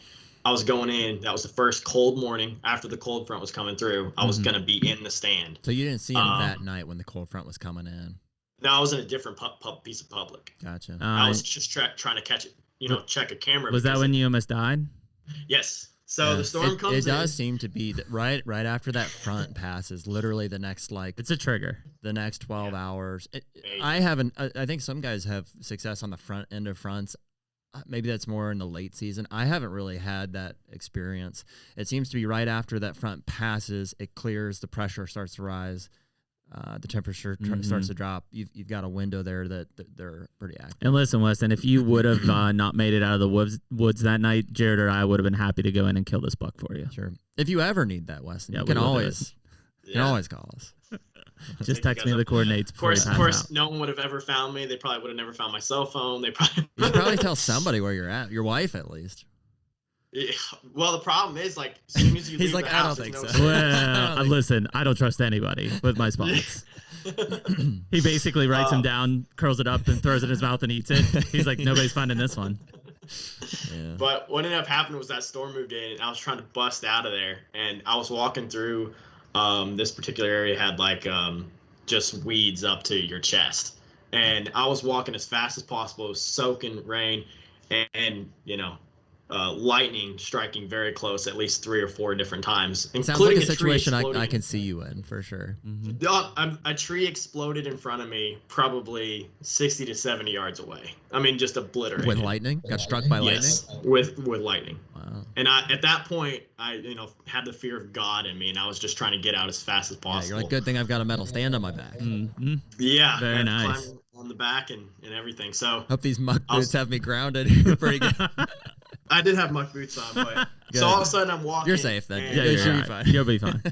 I was going in. That was the first cold morning after the cold front was coming through. I was going to be in the stand. So you didn't see him that night when the cold front was coming in? No, I was in a different piece of public. Gotcha. I was just trying to catch it, check a camera. Was that when you almost died? Yes. So the storm comes in. It does seem to be right after that front passes, literally the next, it's a trigger. The next 12 hours. I think some guys have success on the front end of fronts. Maybe that's more in the late season. I haven't really had that experience. It seems to be right after that front passes, it clears, the pressure starts to rise, the temperature starts to drop. You've got a window there that they're pretty active. And listen, Weston, if you would have not made it out of the woods that night, Jared or I would have been happy to go in and kill this buck for you. Sure. If you ever need that, Weston, you can always You can always call us. Just text me the coordinates. Of course, no one would have ever found me. They probably would have never found my cell phone. They probably. You should probably tell somebody where you're at. Your wife, at least. Yeah. Well, the problem is, like, as soon as you leave the house, I don't think no so. Well, listen, I don't trust anybody with my spots. He basically writes them down, curls it up, and throws it in his mouth and eats it. He's like, nobody's finding this one. Yeah. But what ended up happening was that storm moved in, and I was trying to bust out of there, and I was walking through. This particular area had like just weeds up to your chest, and I was walking as fast as possible. It was soaking rain, and lightning striking very close at least 3 or 4 different times, including sounds like a situation I can see you in for sure. Mm-hmm. A tree exploded in front of me, probably 60 to 70 yards away. I mean, just obliterated. With lightning? Got struck by lightning? Yes, with lightning. Wow. And at that point, I had the fear of God in me, and I was just trying to get out as fast as possible. Yeah, you're like, good thing I've got a metal stand on my back. Mm-hmm. Yeah, very nice. On the back and everything. So hope these muck boots have me grounded pretty good. I did have muck boots on, but so all of a sudden I'm walking. You're safe then. Yeah, you should be fine. You'll be fine.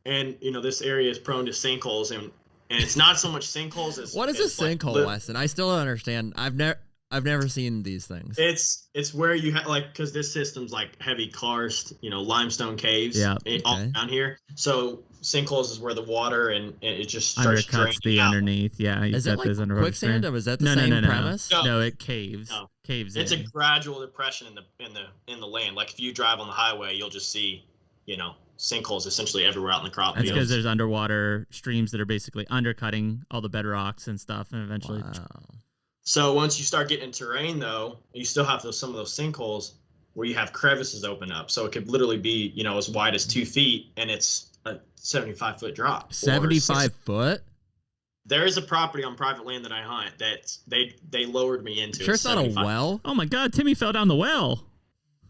And this area is prone to sinkholes, and it's not so much sinkholes as what is a sinkhole, Weston? I still don't understand. I've never seen these things. It's where you have because this system's like heavy karst, limestone caves, all down here. So sinkholes is where the water and it just starts undercuts the out. Underneath. Yeah, is it like quicksand? Or is that the same premise? No, it caves. No. Caves. It's a gradual depression in the land. Like if you drive on the highway, you'll just see, sinkholes essentially everywhere out in the crop fields. That's because there's underwater streams that are basically undercutting all the bedrocks and stuff, and eventually. Wow. So once you start getting in terrain, though, you still have some of those sinkholes where you have crevices open up. So it could literally be, as wide as 2 feet, and it's a 75-foot drop. 75 foot? There is a property on private land that I hunt that they lowered me into. Sure, it's not a well. Oh my God, Timmy fell down the well.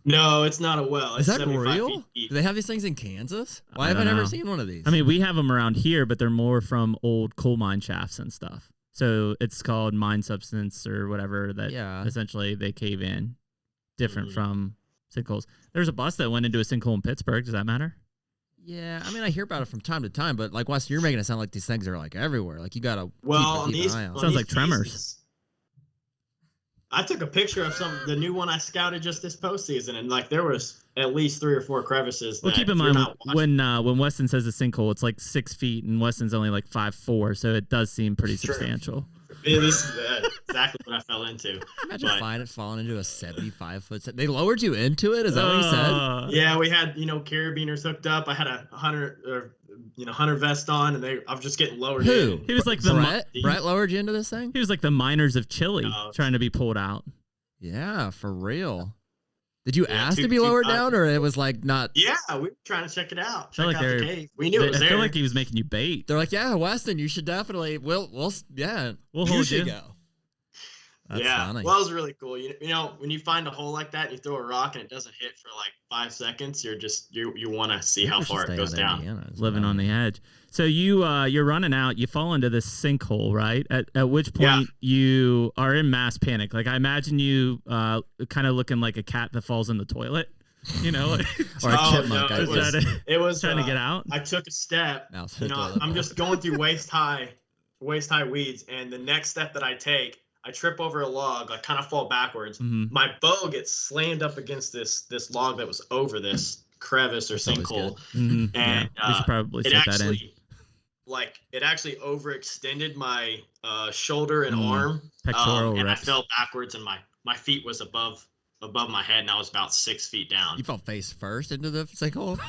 No, it's not a well. It's is that real? Do they have these things in Kansas? Why have I never seen one of these? I mean, we have them around here, but they're more from old coal mine shafts and stuff. So it's called mine substance or whatever that essentially they cave in, different from sinkholes. There's a bus that went into a sinkhole in Pittsburgh. Does that matter? Yeah, I mean, I hear about it from time to time, but like Weston, you're making it sound like these things are like everywhere. Like you gotta keep an eye on. Sounds like Tremors. I took a picture of the new one I scouted just this postseason, and like there was at least 3 or 4 crevices. Well, keep in mind when Weston says a sinkhole, it's like 6 feet, and Weston's only like 5'4", so it does seem pretty substantial. It is exactly what I fell into. Imagine falling into a 75-foot. They lowered you into it. Is that what you said? Yeah, we had carabiners hooked up. I had a hunter vest on, and I was just getting lowered. Who? He was like Brett lowered you into this thing. He was like the miners of Chile trying to be pulled out. Yeah, for real. Did you ask to be lowered down, or it was like not? Yeah, we were trying to check it out. Check out the cave. We knew it was there. I feel like he was making you bait. They're like, yeah, Weston, you should definitely. We'll hold you. Go. That's funny. Well, it was really cool. When you find a hole like that and you throw a rock and it doesn't hit for like 5 seconds, you want to see how far it goes down. Living on the edge. So you're running out. You fall into this sinkhole, right? At which point you are in mass panic. Like I imagine you kind of looking like a cat that falls in the toilet. Or a chipmunk. It was trying to get out. I took a step. I'm just going through waist high weeds, and the next step that I take, I trip over a log, I kind of fall backwards. Mm-hmm. My bow gets slammed up against this log that was over this crevice or sinkhole. Mm-hmm. And we should probably set that in. It actually overextended my shoulder and arm. Pectoral and reps. I fell backwards, and my feet was above my head, and I was about 6 feet down. You fell face first into the sinkhole?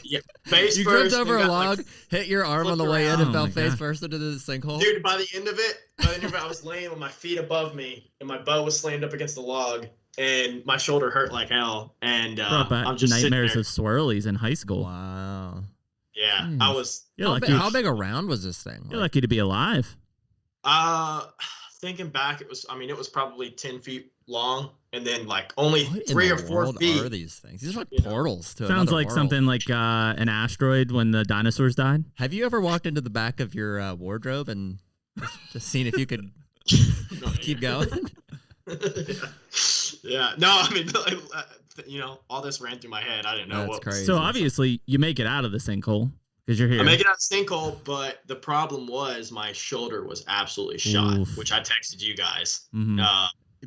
Yeah, face you first. You tripped over a log, hit your arm on the way in, and fell face first into the sinkhole? Dude, by the end of it, I was laying with my feet above me, and my bow was slammed up against the log, and my shoulder hurt like hell. And I'm just nightmares of swirlies in high school. Wow. Yeah, I was. How big a round was this thing? You're lucky to be alive. Thinking back, it was probably 10 feet long, and then like only 3 or 4 feet. What are these things? These are like portals to Sounds like world. Something like an asteroid when the dinosaurs died. Have you ever walked into the back of your wardrobe and just seen if you could keep going? Yeah. No, I mean, all this ran through my head. I didn't know what. Crazy. So obviously you make it out of the sinkhole Because you're here. I make it out of sinkhole, but the problem was my shoulder was absolutely shot, which I texted you guys. Mm-hmm.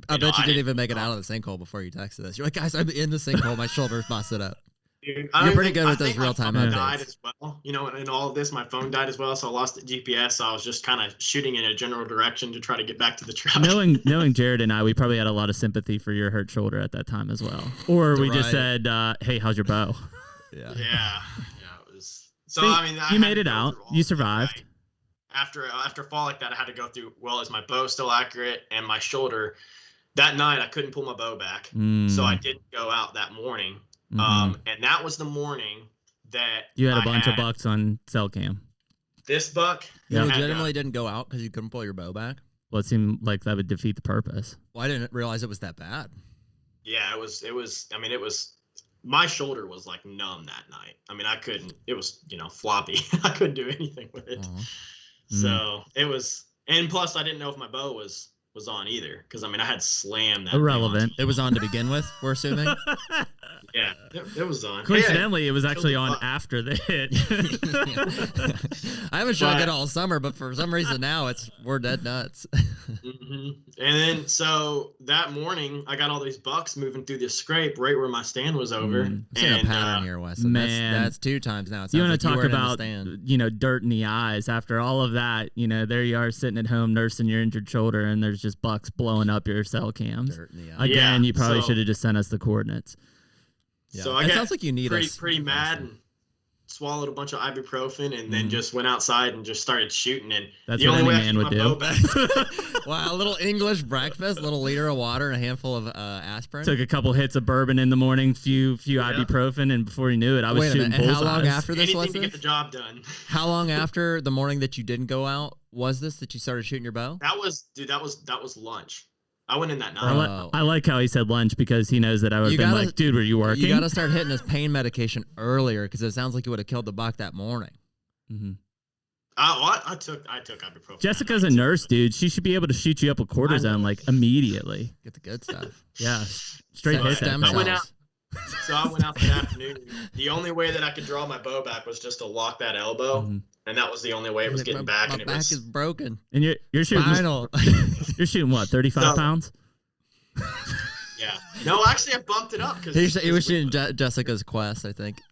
I bet you didn't even make it out of the sinkhole before you texted us. You're like, guys, I'm in the sinkhole. My shoulder's busted up. Dude, you're pretty good with those real-time updates. Died as well. You know, in all of this, my phone died as well, so I lost the GPS. So I was just kind of shooting in a general direction to try to get back to the truck. Knowing Jared and I, we probably had a lot of sympathy for your hurt shoulder at that time as well. Or we just said, "Hey, how's your bow?" Yeah. It was. So I mean, you made it out. You survived. After a fall like that, I had to go through. Well, is my bow still accurate? And my shoulder. That night, I couldn't pull my bow back, so I didn't go out that morning. And that was the morning that you had a bunch of bucks on cell cam. This buck, you legitimately didn't go out because you couldn't pull your bow back. Well, it seemed like that would defeat the purpose. Well, I didn't realize it was that bad. Yeah, it was. I mean, it was. My shoulder was like numb that night. I mean, I couldn't. It was floppy. I couldn't do anything with it. So it was. And plus, I didn't know if my bow was on either, because I mean I had slammed that. Irrelevant. It was on to begin with, we're assuming. Yeah, it was on. Coincidentally, it was actually on after the hit. I haven't shot it all summer, but for some reason now we're dead nuts. And then so that morning I got all these bucks moving through this scrape right where my stand was over. I'm seeing a pattern here, Weston. Man, that's 2 times now. You want to talk about dirt in the eyes after all of that? There you are sitting at home nursing your injured shoulder, and there's just bucks blowing up your cell cams. Dirt in the eyes. Again, you probably should have just sent us the coordinates. Yeah. So I got sounds like you need pretty mad and swallowed a bunch of ibuprofen and then just went outside and just started shooting. And that's what any man would do. Wow, a little English breakfast, a little liter of water, and a handful of aspirin. Took a couple hits of bourbon in the morning, few ibuprofen, and before you knew it, I was shooting bullseyes. How long after this was to get the job done? How long after the morning that you didn't go out was this that you started shooting your bow? That was lunch. I went in that night. I like how he said lunch, because he knows that I would have been like, dude, were you working? You got to start hitting his pain medication earlier, because it sounds like you would have killed the buck that morning. Mm-hmm. I took ibuprofen. Jessica's a nurse, dude. She should be able to shoot you up with cortisone like immediately. Get the good stuff. Yeah, straight hit them. I went out that afternoon. The only way that I could draw my bow back was just to lock that elbow. And that was the only way it was getting back. My back is broken. And you're shooting. You're shooting what? 35 pounds? Yeah. No, actually, I bumped it up because he was shooting Jessica's Quest, I think.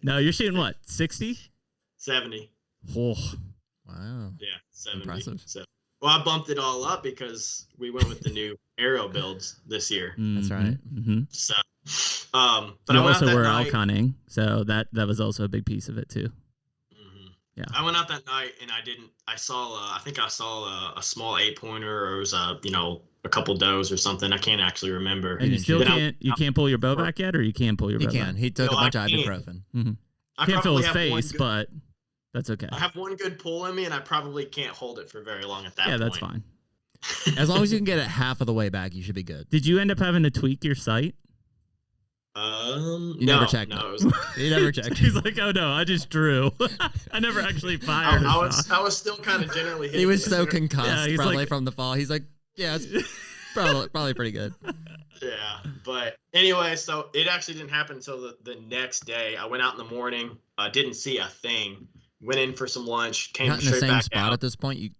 No, you're shooting what? 60? 70. Oh. Wow. Yeah, 70. Impressive. Well, I bumped it all up because we went with the new arrow builds this year. That's right. Mm-hmm. So, but you also were elk hunting, so that was also a big piece of it too. Yeah. I went out that night and I think I saw a small 8-pointer, or it was a couple does or something. I can't actually remember. And you still can't pull your bow back yet, or you can pull your bow back? He can. He took a bunch of ibuprofen. Can't feel his face, but that's okay. I have one good pull in me, and I probably can't hold it for very long at that point. Yeah, that's fine. As long as you can get it half of the way back, you should be good. Did you end up having to tweak your sight? You never checked. No, you never checked. He's like, oh no, I just drew. I never actually fired. I was still kind of generally hitting. He was so concussed, probably like, from the fall. He's like, yeah, it's probably pretty good. Yeah, but anyway, so it actually didn't happen until the next day. I went out in the morning, didn't see a thing. Went in for some lunch, came Not in straight the same back spot out. at this point.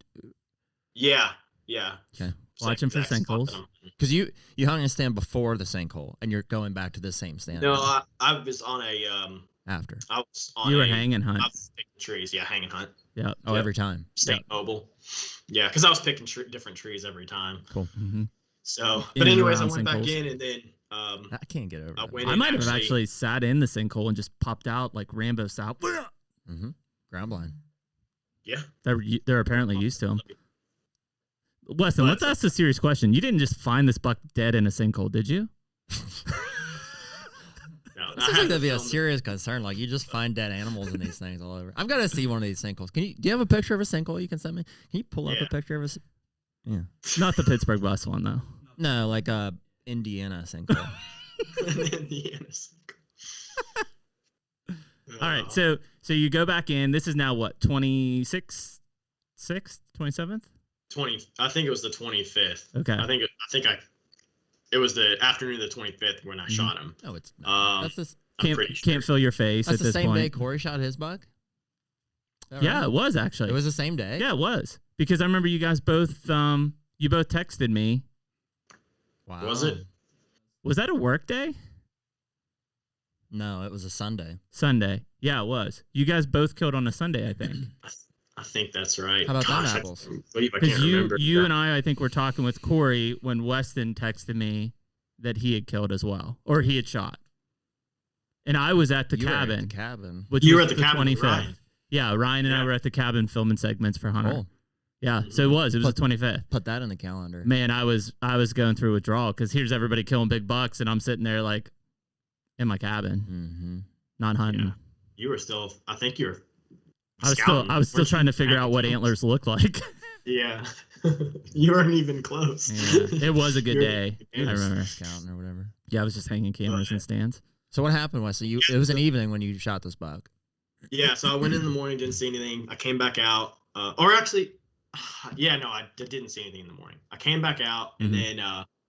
Yeah. Okay. Watching for sinkholes. Because you hung a stand before the sinkhole, and you're going back to the same stand. No, I was on a after. I was on. You were hang and hunt. I was picking trees. Yeah, hang and hunt. Yeah. Oh, every time. Stay mobile. Yeah, because I was picking different trees every time. Cool. Mm-hmm. So, but anyways, I went back in, and then I can't get over. I might have actually sat in the sinkhole and just popped out like Rambo style. Ground blind. Yeah. They're apparently used to them. Weston, let's ask a serious question. You didn't just find this buck dead in a sinkhole, did you? No, it seems like that'd be a serious concern. Like, you just find dead animals in these things all over. I've got to see one of these sinkholes. Do you have a picture of a sinkhole you can send me? Can you pull up a picture of a? Yeah. Not the Pittsburgh bus one though. No, like Indiana sinkhole. Indiana sinkhole. All right, so you go back in. This is now what, 26th, 27th? 20. I think it was the 25th. Okay. I think It was the afternoon of the 25th when I shot him. No, it's not. That's this. Can't feel your face That's at this point. That's the same day Corey shot his buck? Yeah, it was actually. It was the same day? Yeah, it was. Because I remember you guys both, you both texted me. Wow. Was it? Was that a work day? No, it was a Sunday. Sunday. Yeah, it was. You guys both killed on a Sunday, I think. I think that's right. How about that, Apples? Because you and I think, were talking with Corey when Weston texted me that he had killed as well, or he had shot. And I was at the cabin. Were at the cabin. You were at the cabin 25th. Ryan. Yeah, Ryan and I were at the cabin filming segments for Hunter. Cool. Yeah, so it was the 25th. Put that in the calendar. Man, I was going through withdrawal because here's everybody killing big bucks, and I'm sitting there like in my cabin, not hunting. Yeah. You were still. I think you were. I was still trying to figure out what antlers look like. Yeah, you weren't even close. Yeah. It was a good day. I remember scouting or whatever. Yeah, I was just hanging cameras in stands. So what happened, Wesley? It was an evening when you shot this buck. Yeah, so I went in the morning, didn't see anything. I came back out, I didn't see anything in the morning. I came back out, and then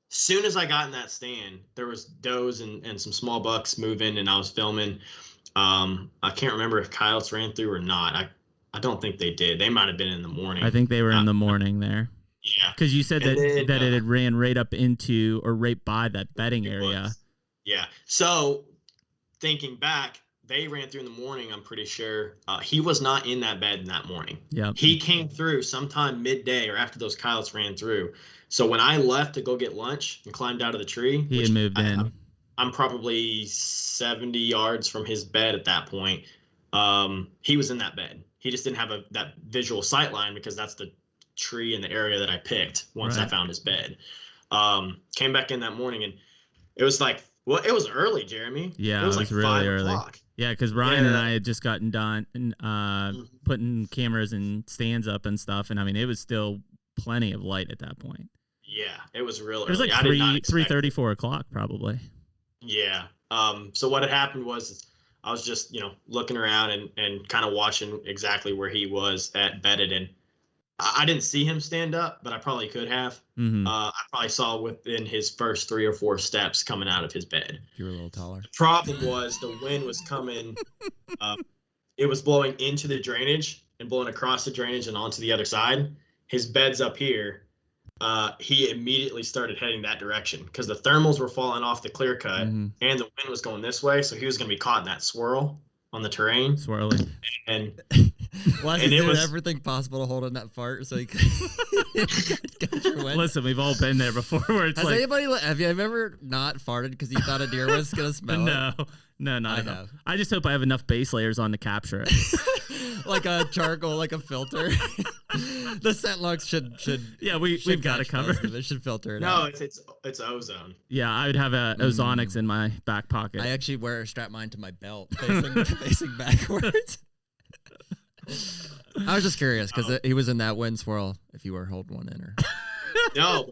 soon as I got in that stand, there was does and some small bucks moving, and I was filming. I can't remember if coyotes ran through or not. I don't think they did. They might have been in the morning. I think they were in the morning there. Yeah. Because you said that it had ran right up into or right by that bedding area. Was. Yeah. So thinking back, they ran through in the morning, I'm pretty sure. He was not in that bed in that morning. Yeah. He came through sometime midday or after those coyotes ran through. So when I left to go get lunch and climbed out of the tree, he had moved in. I'm probably 70 yards from his bed at that point. He was in that bed. He just didn't have that visual sight line because that's the tree in the area that I picked once I found his bed. Came back in that morning, and it was like, well, it was early, Jeremy. Yeah, it was like really 5 early. o'clock. Yeah, because Ryan and I had just gotten done putting cameras and stands up and stuff, and I mean, it was still plenty of light at that point. Yeah, it was real early. It was like 3:30, 4 o'clock probably. Yeah. So what had happened was I was just, looking around and kind of watching exactly where he was bedded, and I didn't see him stand up, but I probably could have. I probably saw within his first 3 or 4 steps coming out of his bed. You were a little taller. The problem was the wind was coming. It was blowing into the drainage and blowing across the drainage and onto the other side. His bed's up here. He immediately started heading that direction because the thermals were falling off the clear cut and the wind was going this way. So he was going to be caught in that swirl on the terrain. Swirling. And he did everything possible to hold in that fart so he could catch your wind. Listen, we've all been there before where it's have you ever not farted because you thought a deer was going to smell it? No, not at all. I just hope I have enough base layers on to capture it. Like a charcoal, like a filter. The scent lux should we've got it covered. It should filter it out. No, it's ozone. Yeah, I would have a ozonics in my back pocket. I actually strap mine to my belt facing backwards. I was just curious because he was in that wind swirl if you were holding one in or no,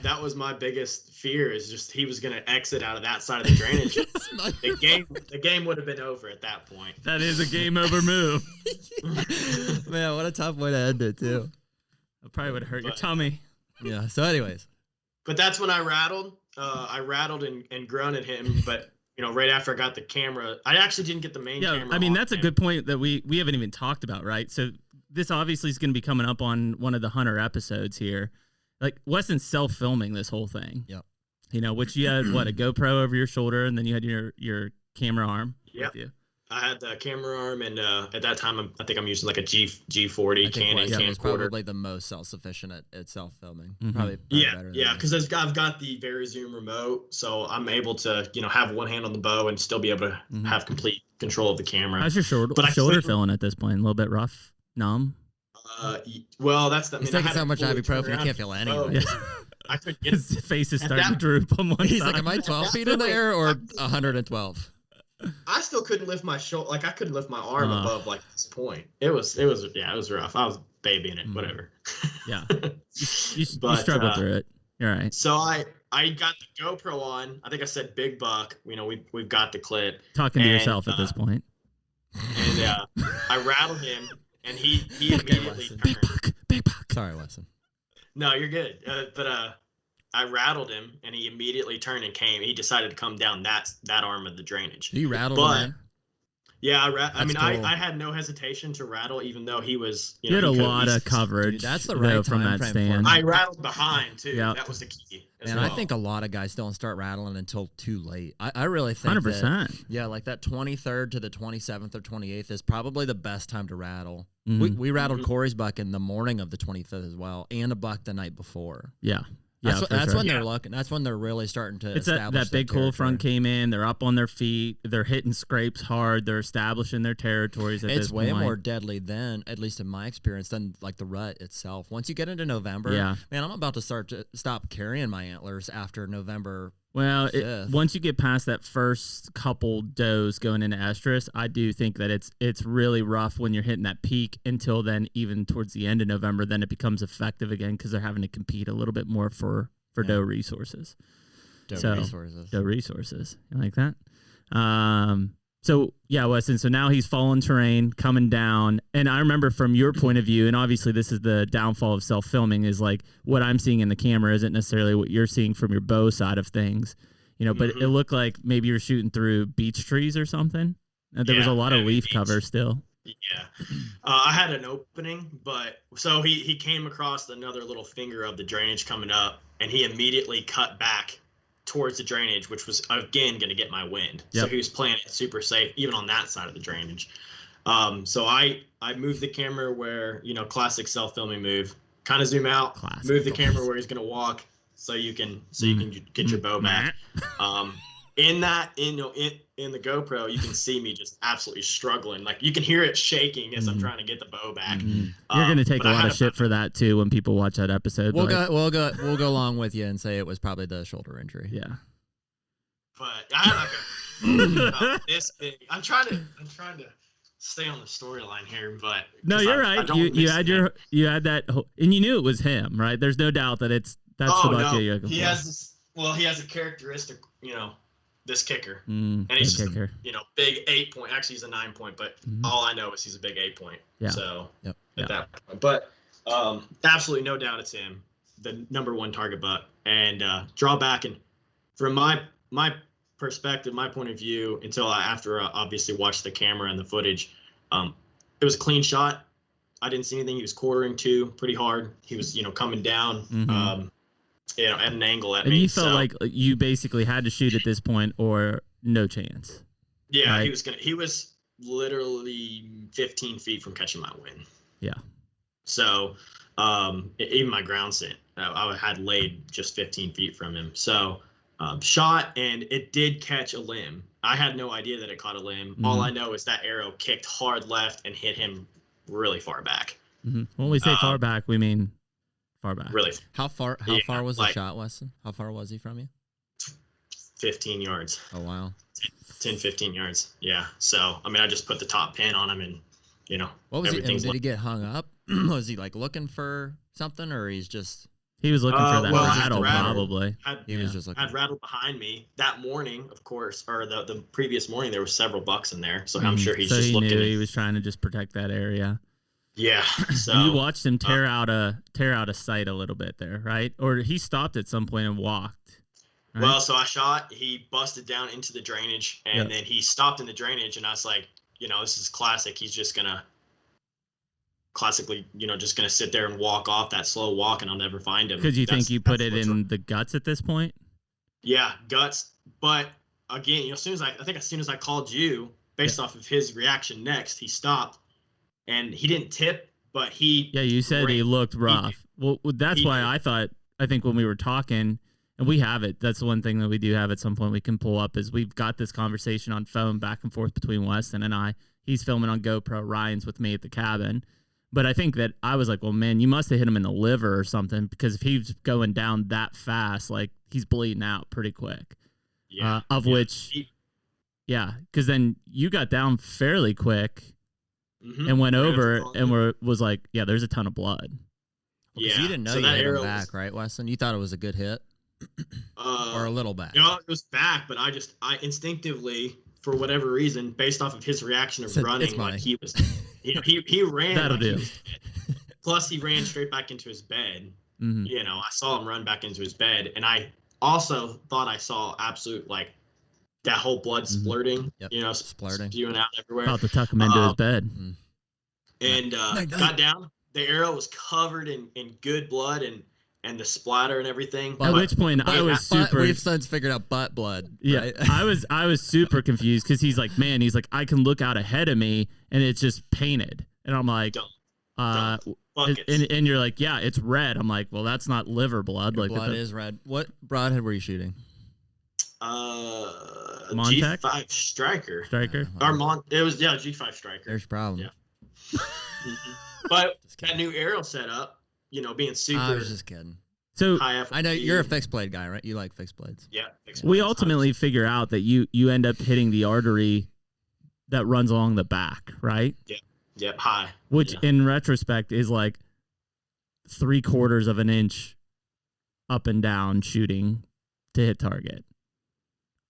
that was my biggest fear is just he was going to exit out of that side of the drainage. The game would have been over at that point. That is a game over move. Man, what a tough way to end it too. It probably would hurt your tummy. Yeah. So anyways. But that's when I rattled. I rattled and groaned at him, but right after I got the camera, I actually didn't get the main camera. I mean, that's a good point that we haven't even talked about, right? So this obviously is going to be coming up on one of the Hunter episodes here. Like Weston's self-filming this whole thing. Yep. Which you had a GoPro over your shoulder, and then you had your camera arm with you. I had the camera arm, and at that time, I think I'm using like a G40 Canon camcorder. It's probably the most self-sufficient at self-filming. Probably better than because I've got the VariZoom remote, so I'm able to have one hand on the bow and still be able to have complete control of the camera. How's your shoulder feeling at this point? A little bit rough, numb. Well, that's the. He's taking so much ibuprofen, he can't feel anything. Yeah. I couldn't get his face is starting to droop on one He's side. like, am I 12 feet in the air or 112? I still couldn't lift my shoulder. Like I couldn't lift my arm above this point. It was rough. I was babying it, whatever. Yeah, you struggled through it. You're right. So I got the GoPro on. I think I said big buck. We've got the clip. Talking to yourself at this point. And I rattled him, and he immediately turned. Big buck. Sorry, Weston. No, you're good. But I rattled him, and he immediately turned and came. He decided to come down that arm of the drainage. You rattled him in? Yeah, I mean, cool. I had no hesitation to rattle, even though he was. You had a lot of coverage. Dude, that's the right from that stand. I rattled behind too. Yep. That was the key. And I think a lot of guys don't start rattling until too late. I really think 100%. That, yeah, like that 23rd to the 27th or 28th is probably the best time to rattle. Mm-hmm. We rattled Corey's buck in the morning of the 25th as well, and a buck the night before. Yeah. That's when they're looking. That's when they're really starting to establish that big cool front came in. They're up on their feet. They're hitting scrapes hard. They're establishing their territories. It's way more deadly than, at least in my experience, than like the rut itself. Once you get into November, man, I'm about to stop carrying my antlers after November. Well, once you get past that first couple does going into estrus, I do think that it's really rough when you're hitting that peak until then, even towards the end of November, then it becomes effective again because they're having to compete a little bit more for doe resources. Doe resources. You like that? So, yeah, Weston, so now he's fallen terrain, coming down. And I remember from your point of view, and obviously this is the downfall of self-filming, is like what I'm seeing in the camera isn't necessarily what you're seeing from your bow side of things. You know, but it looked like maybe you're shooting through beech trees or something. And there was a lot of leaf cover still. Yeah. I had an opening, but so he came across another little finger of the drainage coming up, and he immediately cut back towards the drainage, which was again going to get my wind. Yep. So he was playing it super safe, even on that side of the drainage. So I moved the camera where, classic self-filming move, kind of zoom out, move the camera where he's going to walk, so you can get your bow back. In the GoPro, you can see me just absolutely struggling. Like you can hear it shaking as I'm trying to get the bow back. You're going to take a lot of shit for that too when people watch that episode. We'll go along with you and say it was probably the shoulder injury. Yeah. But I had like this big. I'm trying to stay on the storyline here, but no, you're right. You had that, and you knew it was him, right? There's no doubt that that's the buck you're looking for. He has this. Well, he has a characteristic, this kicker, and he's just big 8 point. Actually, he's a 9 point, but all I know is he's a big 8 point. Yeah. So at that point, but absolutely no doubt it's him, the number one target buck, and draw back. And from my perspective, my point of view, after obviously watched the camera and the footage, it was a clean shot. I didn't see anything. He was quartering to pretty hard. He was coming down. At an angle at me. And you felt like you basically had to shoot at this point or no chance. Yeah, right? He was literally 15 feet from catching my wind. Yeah. So even my ground scent, I had laid just 15 feet from him. So shot, and it did catch a limb. I had no idea that it caught a limb. All I know is that arrow kicked hard left and hit him really far back. When we say far back, we mean far back. Really? How far was the shot, Weston? How far was he from you? 15 yards. Oh, wow. 10, 15 yards. Yeah. So, I mean, I just put the top pin on him and, what was he? Did he get hung up? Was he like looking for something, or he was looking for that rattle, probably. He was just looking. I'd rattled behind me that morning, of course, or the previous morning, there were several bucks in there. So I'm sure he's just looking. Knew he was trying to just protect that area. Yeah. So and you watched him tear out a sight a little bit there, right? Or he stopped at some point and walked. Right? Well, so I shot. He busted down into the drainage, and then he stopped in the drainage, and I was like, this is classic. He's just gonna sit there and walk off that slow walk, and I'll never find him. Because you think you put it in the guts at this point? Yeah, guts. But again, as soon as I called you, based off of his reaction next, he stopped. And he didn't tip, but he... Yeah, you said he looked rough. That's why I think when we were talking, and we have it, that's the one thing that we do have at some point we can pull up, is we've got this conversation on phone back and forth between Weston and I. He's filming on GoPro. Ryan's with me at the cabin. But I think that I was like, well, man, you must have hit him in the liver or something, because if he's going down that fast, like, he's bleeding out pretty quick. Yeah. Because then you got down fairly quick... and went over and was like, yeah, there's a ton of blood. Yeah, you didn't know you hit him back, right, Weston? You thought it was a good hit, or a little back? It was back, but I instinctively, for whatever reason, based off of his reaction of running, like he was, he ran. That'll do. Plus, he ran straight back into his bed. you know, I saw him run back into his bed, and I also thought I saw absolute like that whole blood splurting, you know, spewing out everywhere. About to tuck him into his bed. And got down. The arrow was covered in good blood and the splatter and everything. At which point I was super. We've since figured out butt blood. Yeah, right? I was super confused because he's like, I can look out ahead of me and it's just painted, and I'm like, and you're like, yeah, it's red. I'm like, well, that's not liver blood. Your like blood is red. What broadhead were you shooting? Montec? G5 Striker. Or it was G5 Striker. There's your problem. Yeah. But that new arrow setup, you know, being super. I was just kidding. So high I know you're a fixed blade guy, right? You like fixed blades. Yeah. We ultimately figure out that you end up hitting the artery that runs along the back, right? Yep, high. Which in retrospect is like 3/4 of an inch up and down shooting to hit target.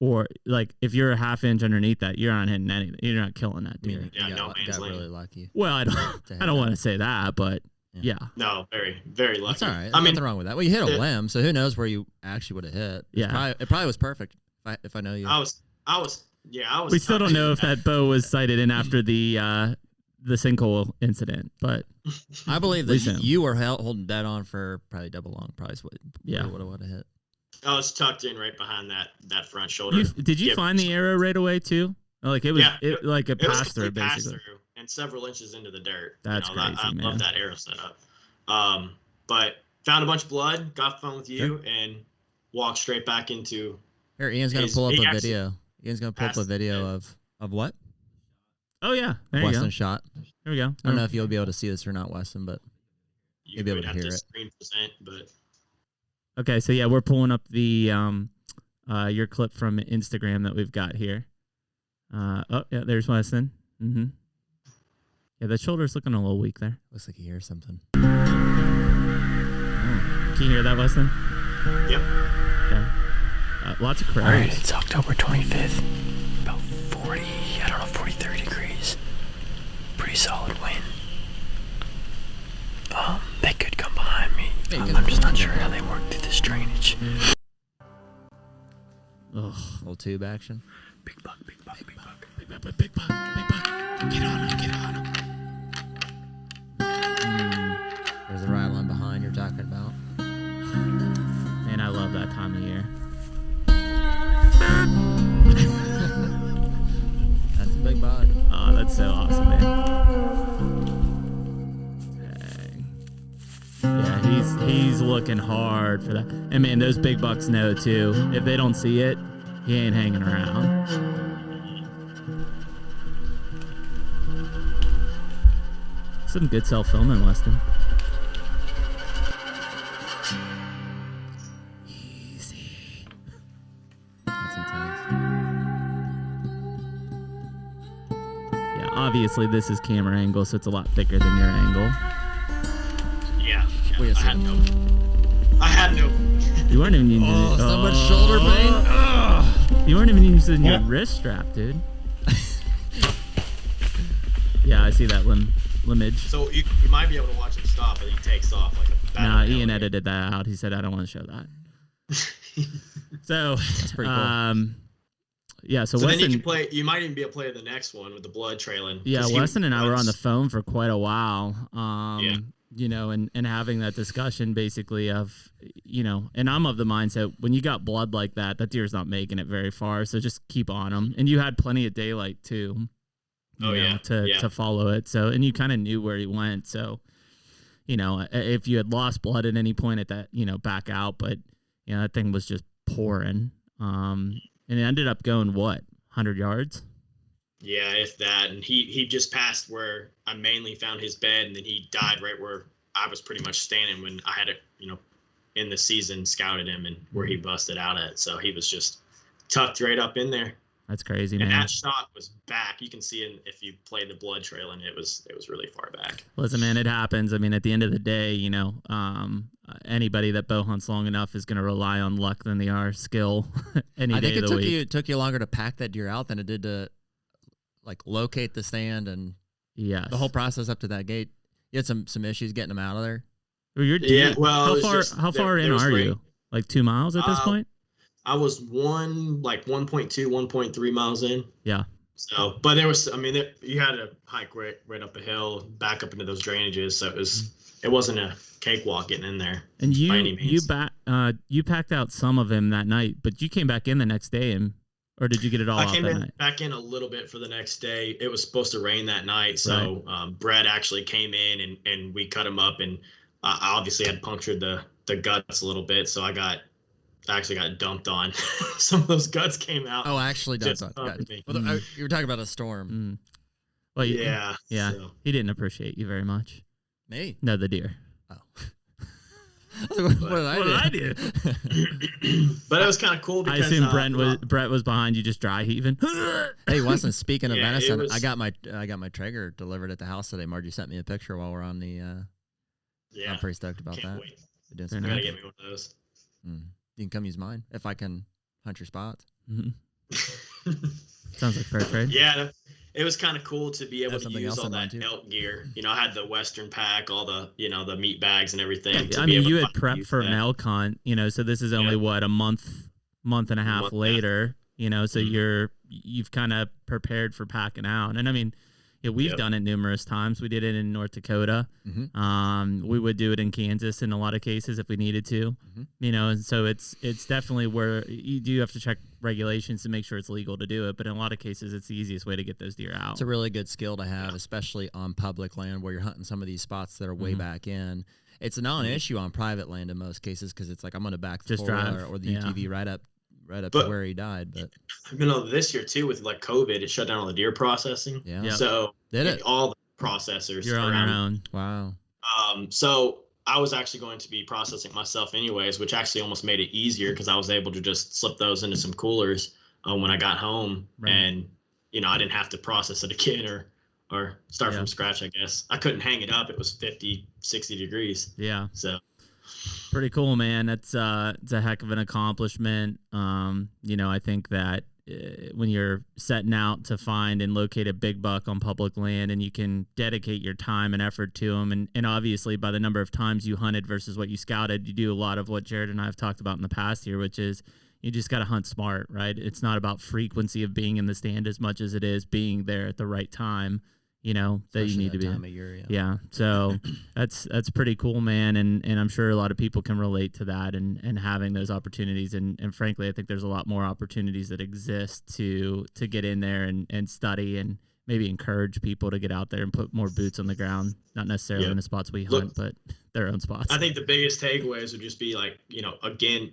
Or like if you're a 1/2 inch underneath that, you're not hitting anything. You're not killing that deer. Yeah, no man's land. Really lucky. Well, I don't want to say that, but yeah. No, very, very lucky. That's all right. There's nothing wrong with that. Well, you hit a limb, so who knows where you actually would have hit. It probably was perfect if I know you. I was. We still don't know if that bow was sighted in after the sinkhole incident, but I believe that you were holding dead on for probably double long. Probably would have hit. I was tucked in right behind that front shoulder. Did you find the arrow right away too? Like it was like a pass through, basically. Pass through and several inches into the dirt. That's crazy, I man. love that arrow setup. But found a bunch of blood, got off the phone with you, and walked straight back into. Here, Ian's gonna pull up a video. Ian's gonna pull up a video of what? Oh yeah, there Weston you go. shot. There we go. I don't know if you'll be able to see this or not, Weston, but you'll be able to hear it. Screen present, but. Okay, so yeah, we're pulling up the your clip from Instagram that we've got here. Oh yeah, there's Weston. Mm-hmm. Yeah, the shoulder's looking a little weak there. Looks like he hears something. Can you hear that, Weston? Yep. Okay. Lots of crows. All right, it's October 25th. About 43 degrees. Pretty solid wind. They could come behind me. I'm just not sure how they work through this drainage. Ugh. Little tube action. Big buck. Big buck. Get on him. There's the ride line behind you're talking about. Man, I love that time of year. That's a big bug. Oh, that's so awesome, man. Dang. Yeah, he's looking hard for that. And man, those big bucks know too. If they don't see it, he ain't hanging around. Some good self-filming, Weston. Easy. That's intense. Yeah, obviously this is camera angle, so it's a lot thicker than your angle. Yeah. I had no. You weren't even using so much shoulder pain. You weren't even using your wrist strap, dude. Yeah, I see that limage. So you might be able to watch him stop, and he takes off like a. Nah, Ian edited that out. He said I don't want to show that. So that's pretty cool. Yeah, so Weston, then you can play. You might even be able to play the next one with the blood trailing. Yeah, Weston and I were on the phone for quite a while. You know, and having that discussion basically of, you know, and I'm of the mindset when you got blood like that, that deer's not making it very far. So just keep on them. And you had plenty of daylight too. To follow it. So, and you kind of knew where he went. So, you know, if you had lost blood at any point at that, you know, back out. But, you know, that thing was just pouring. And it ended up going, 100 yards? Yeah, if that. And he just passed where I mainly found his bed, and then he died right where I was pretty much standing when I had in the season scouted him and where he busted out at. So he was just tucked right up in there. That's crazy, man. And that shot was back. You can see it if you play the blood trail, and it was really far back. Listen, man, it happens. I mean, at the end of the day, you know, anybody that bow hunts long enough is going to rely on luck than they are skill any day of the week. It took you longer to pack that deer out than it did to like locate the stand and the whole process up to that gate. You had some issues getting them out of there. Or you're deep. Yeah, well, how far in are you? Like 2 miles at this point? I was 1.2, 1.3 miles in. Yeah. So, but there was, you had to hike right up a hill, back up into those drainages. So it wasn't a cakewalk getting in there. And you packed out some of him that night, but you came back in the next day, or did you get it all out that night? Back in a little bit for the next day. It was supposed to rain that night, so Brett actually came in and we cut him up, and I obviously had punctured the guts a little bit, so I actually got dumped on. Some of those guts came out. Oh, actually dumped on me. Well, you were talking about a storm. Mm. Well, yeah. So. He didn't appreciate you very much. Me? No, the deer. Oh. What did I do? But it was kind of cool because I assume Brett was behind you, just dry heaving. Hey, Weston, speaking of venison, I got my Traeger delivered at the house today. Margie sent me a picture while we're on the. I'm pretty stoked about that. Wait. You gotta get me one of those. You can come use mine if I can hunt your spots. Mm-hmm. Sounds like fair trade. Yeah, it was kind of cool to be able to use all that elk gear. I had the Western pack, all the the meat bags and everything. Yeah, you had prepped for an elk hunt, so this is only what, a month and a half later, so you've kind of prepared for packing out. And we've done it numerous times. We did it in North Dakota. Mm-hmm. We would do it in Kansas in a lot of cases if we needed to. Mm-hmm. And so it's definitely where you do have to check regulations to make sure it's legal to do it. But in a lot of cases, it's the easiest way to get those deer out. It's a really good skill to have, especially on public land where you're hunting some of these spots that are way back in. It's a non-issue on private land in most cases because it's like I'm going to back the four-wheeler or the UTV right up to where he died. But this year too with COVID, it shut down all the deer processing. Yeah. So did it? All the processors. You're on your own. Wow. So I was actually going to be processing myself anyways, which actually almost made it easier because I was able to just slip those into some coolers when I got home, and I didn't have to process it again or start from scratch. I guess I couldn't hang it up. It was 50, 60 degrees. Yeah. So. Pretty cool, man. That's it's a heck of an accomplishment. I think that when you're setting out to find and locate a big buck on public land and you can dedicate your time and effort to them, and obviously by the number of times you hunted versus what you scouted, you do a lot of what Jared and I have talked about in the past here, which is you just got to hunt smart, right? It's not about frequency of being in the stand as much as it is being there at the right time. That you need to be. Time of year, yeah. So that's pretty cool, man. And I'm sure a lot of people can relate to that and having those opportunities. And frankly, I think there's a lot more opportunities that exist to get in there and study and maybe encourage people to get out there and put more boots on the ground, not necessarily in the spots we hunt, but their own spots. I think the biggest takeaways would just be again,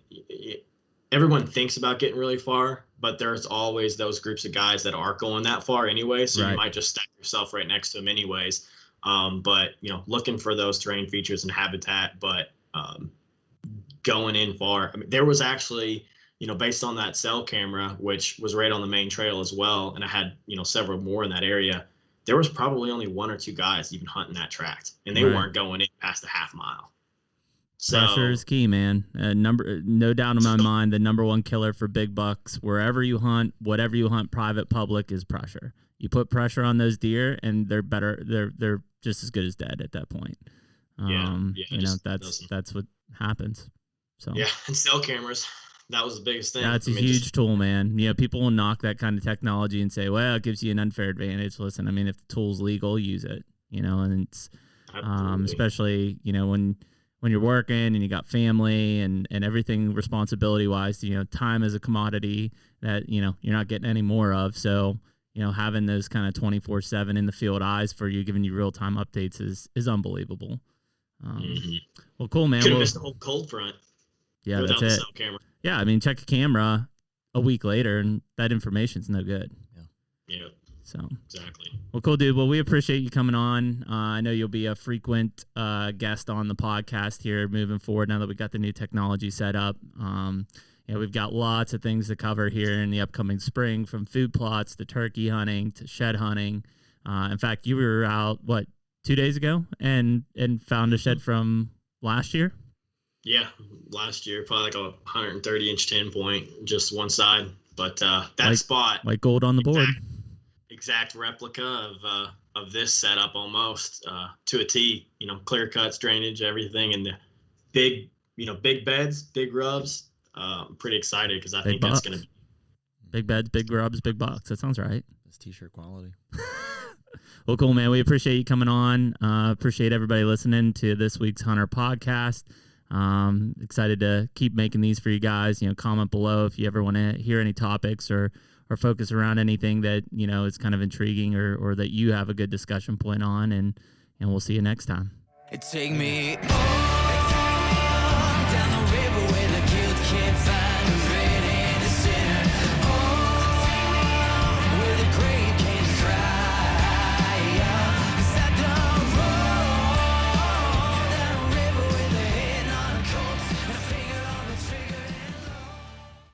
everyone thinks about getting really far, but there's always those groups of guys that aren't going that far anyway. So you might just stack yourself right next to them anyways. But looking for those terrain features and habitat, but going in far. There was actually, based on that cell camera, which was right on the main trail as well, and I had, several more in that area, there was probably only one or two guys even hunting that tract, and they weren't going in past the half mile. So, pressure is key, man. No doubt in my mind, the number one killer for big bucks, wherever you hunt, whatever you hunt, private, public, is pressure. You put pressure on those deer, and they're better. They're just as good as dead at that point. That's what happens. So and cell cameras. That was the biggest thing. That's a huge tool, man. People will knock that kind of technology and say, well, it gives you an unfair advantage. Listen, if the tool's legal, use it. And it's especially when you're working and you got family and everything responsibility wise, time is a commodity that, you're not getting any more of. So, having those kind of 24/7 in the field eyes for you, giving you real time updates is unbelievable. Well, cool, man. Could have missed the whole cold front. Yeah, that's it. Cell camera. Yeah. Check a camera a week later and that information's no good. Yeah. So exactly. Well, cool, dude. Well, we appreciate you coming on. I know you'll be a frequent guest on the podcast here moving forward now that we got the new technology set up. We've got lots of things to cover here in the upcoming spring, from food plots to turkey hunting to shed hunting. In fact, you were out 2 days ago and found a shed from last year. Yeah, last year, probably like a 130-inch 10 point, just one side. But that spot, like gold on the board. exact replica of this setup almost to a T. You know, clear cuts, drainage, everything, and the big beds, big rubs. I'm pretty excited because I think that's going to be big beds, big grubs, big bucks. That sounds right. It's t-shirt quality. Well, cool, man. We appreciate you coming on. Appreciate everybody listening to this week's Hunter podcast. Excited to keep making these for you guys. You know, comment below if you ever want to hear any topics or focus around anything that, you know, is kind of intriguing or that you have a good discussion point on. And we'll see you next time. Take me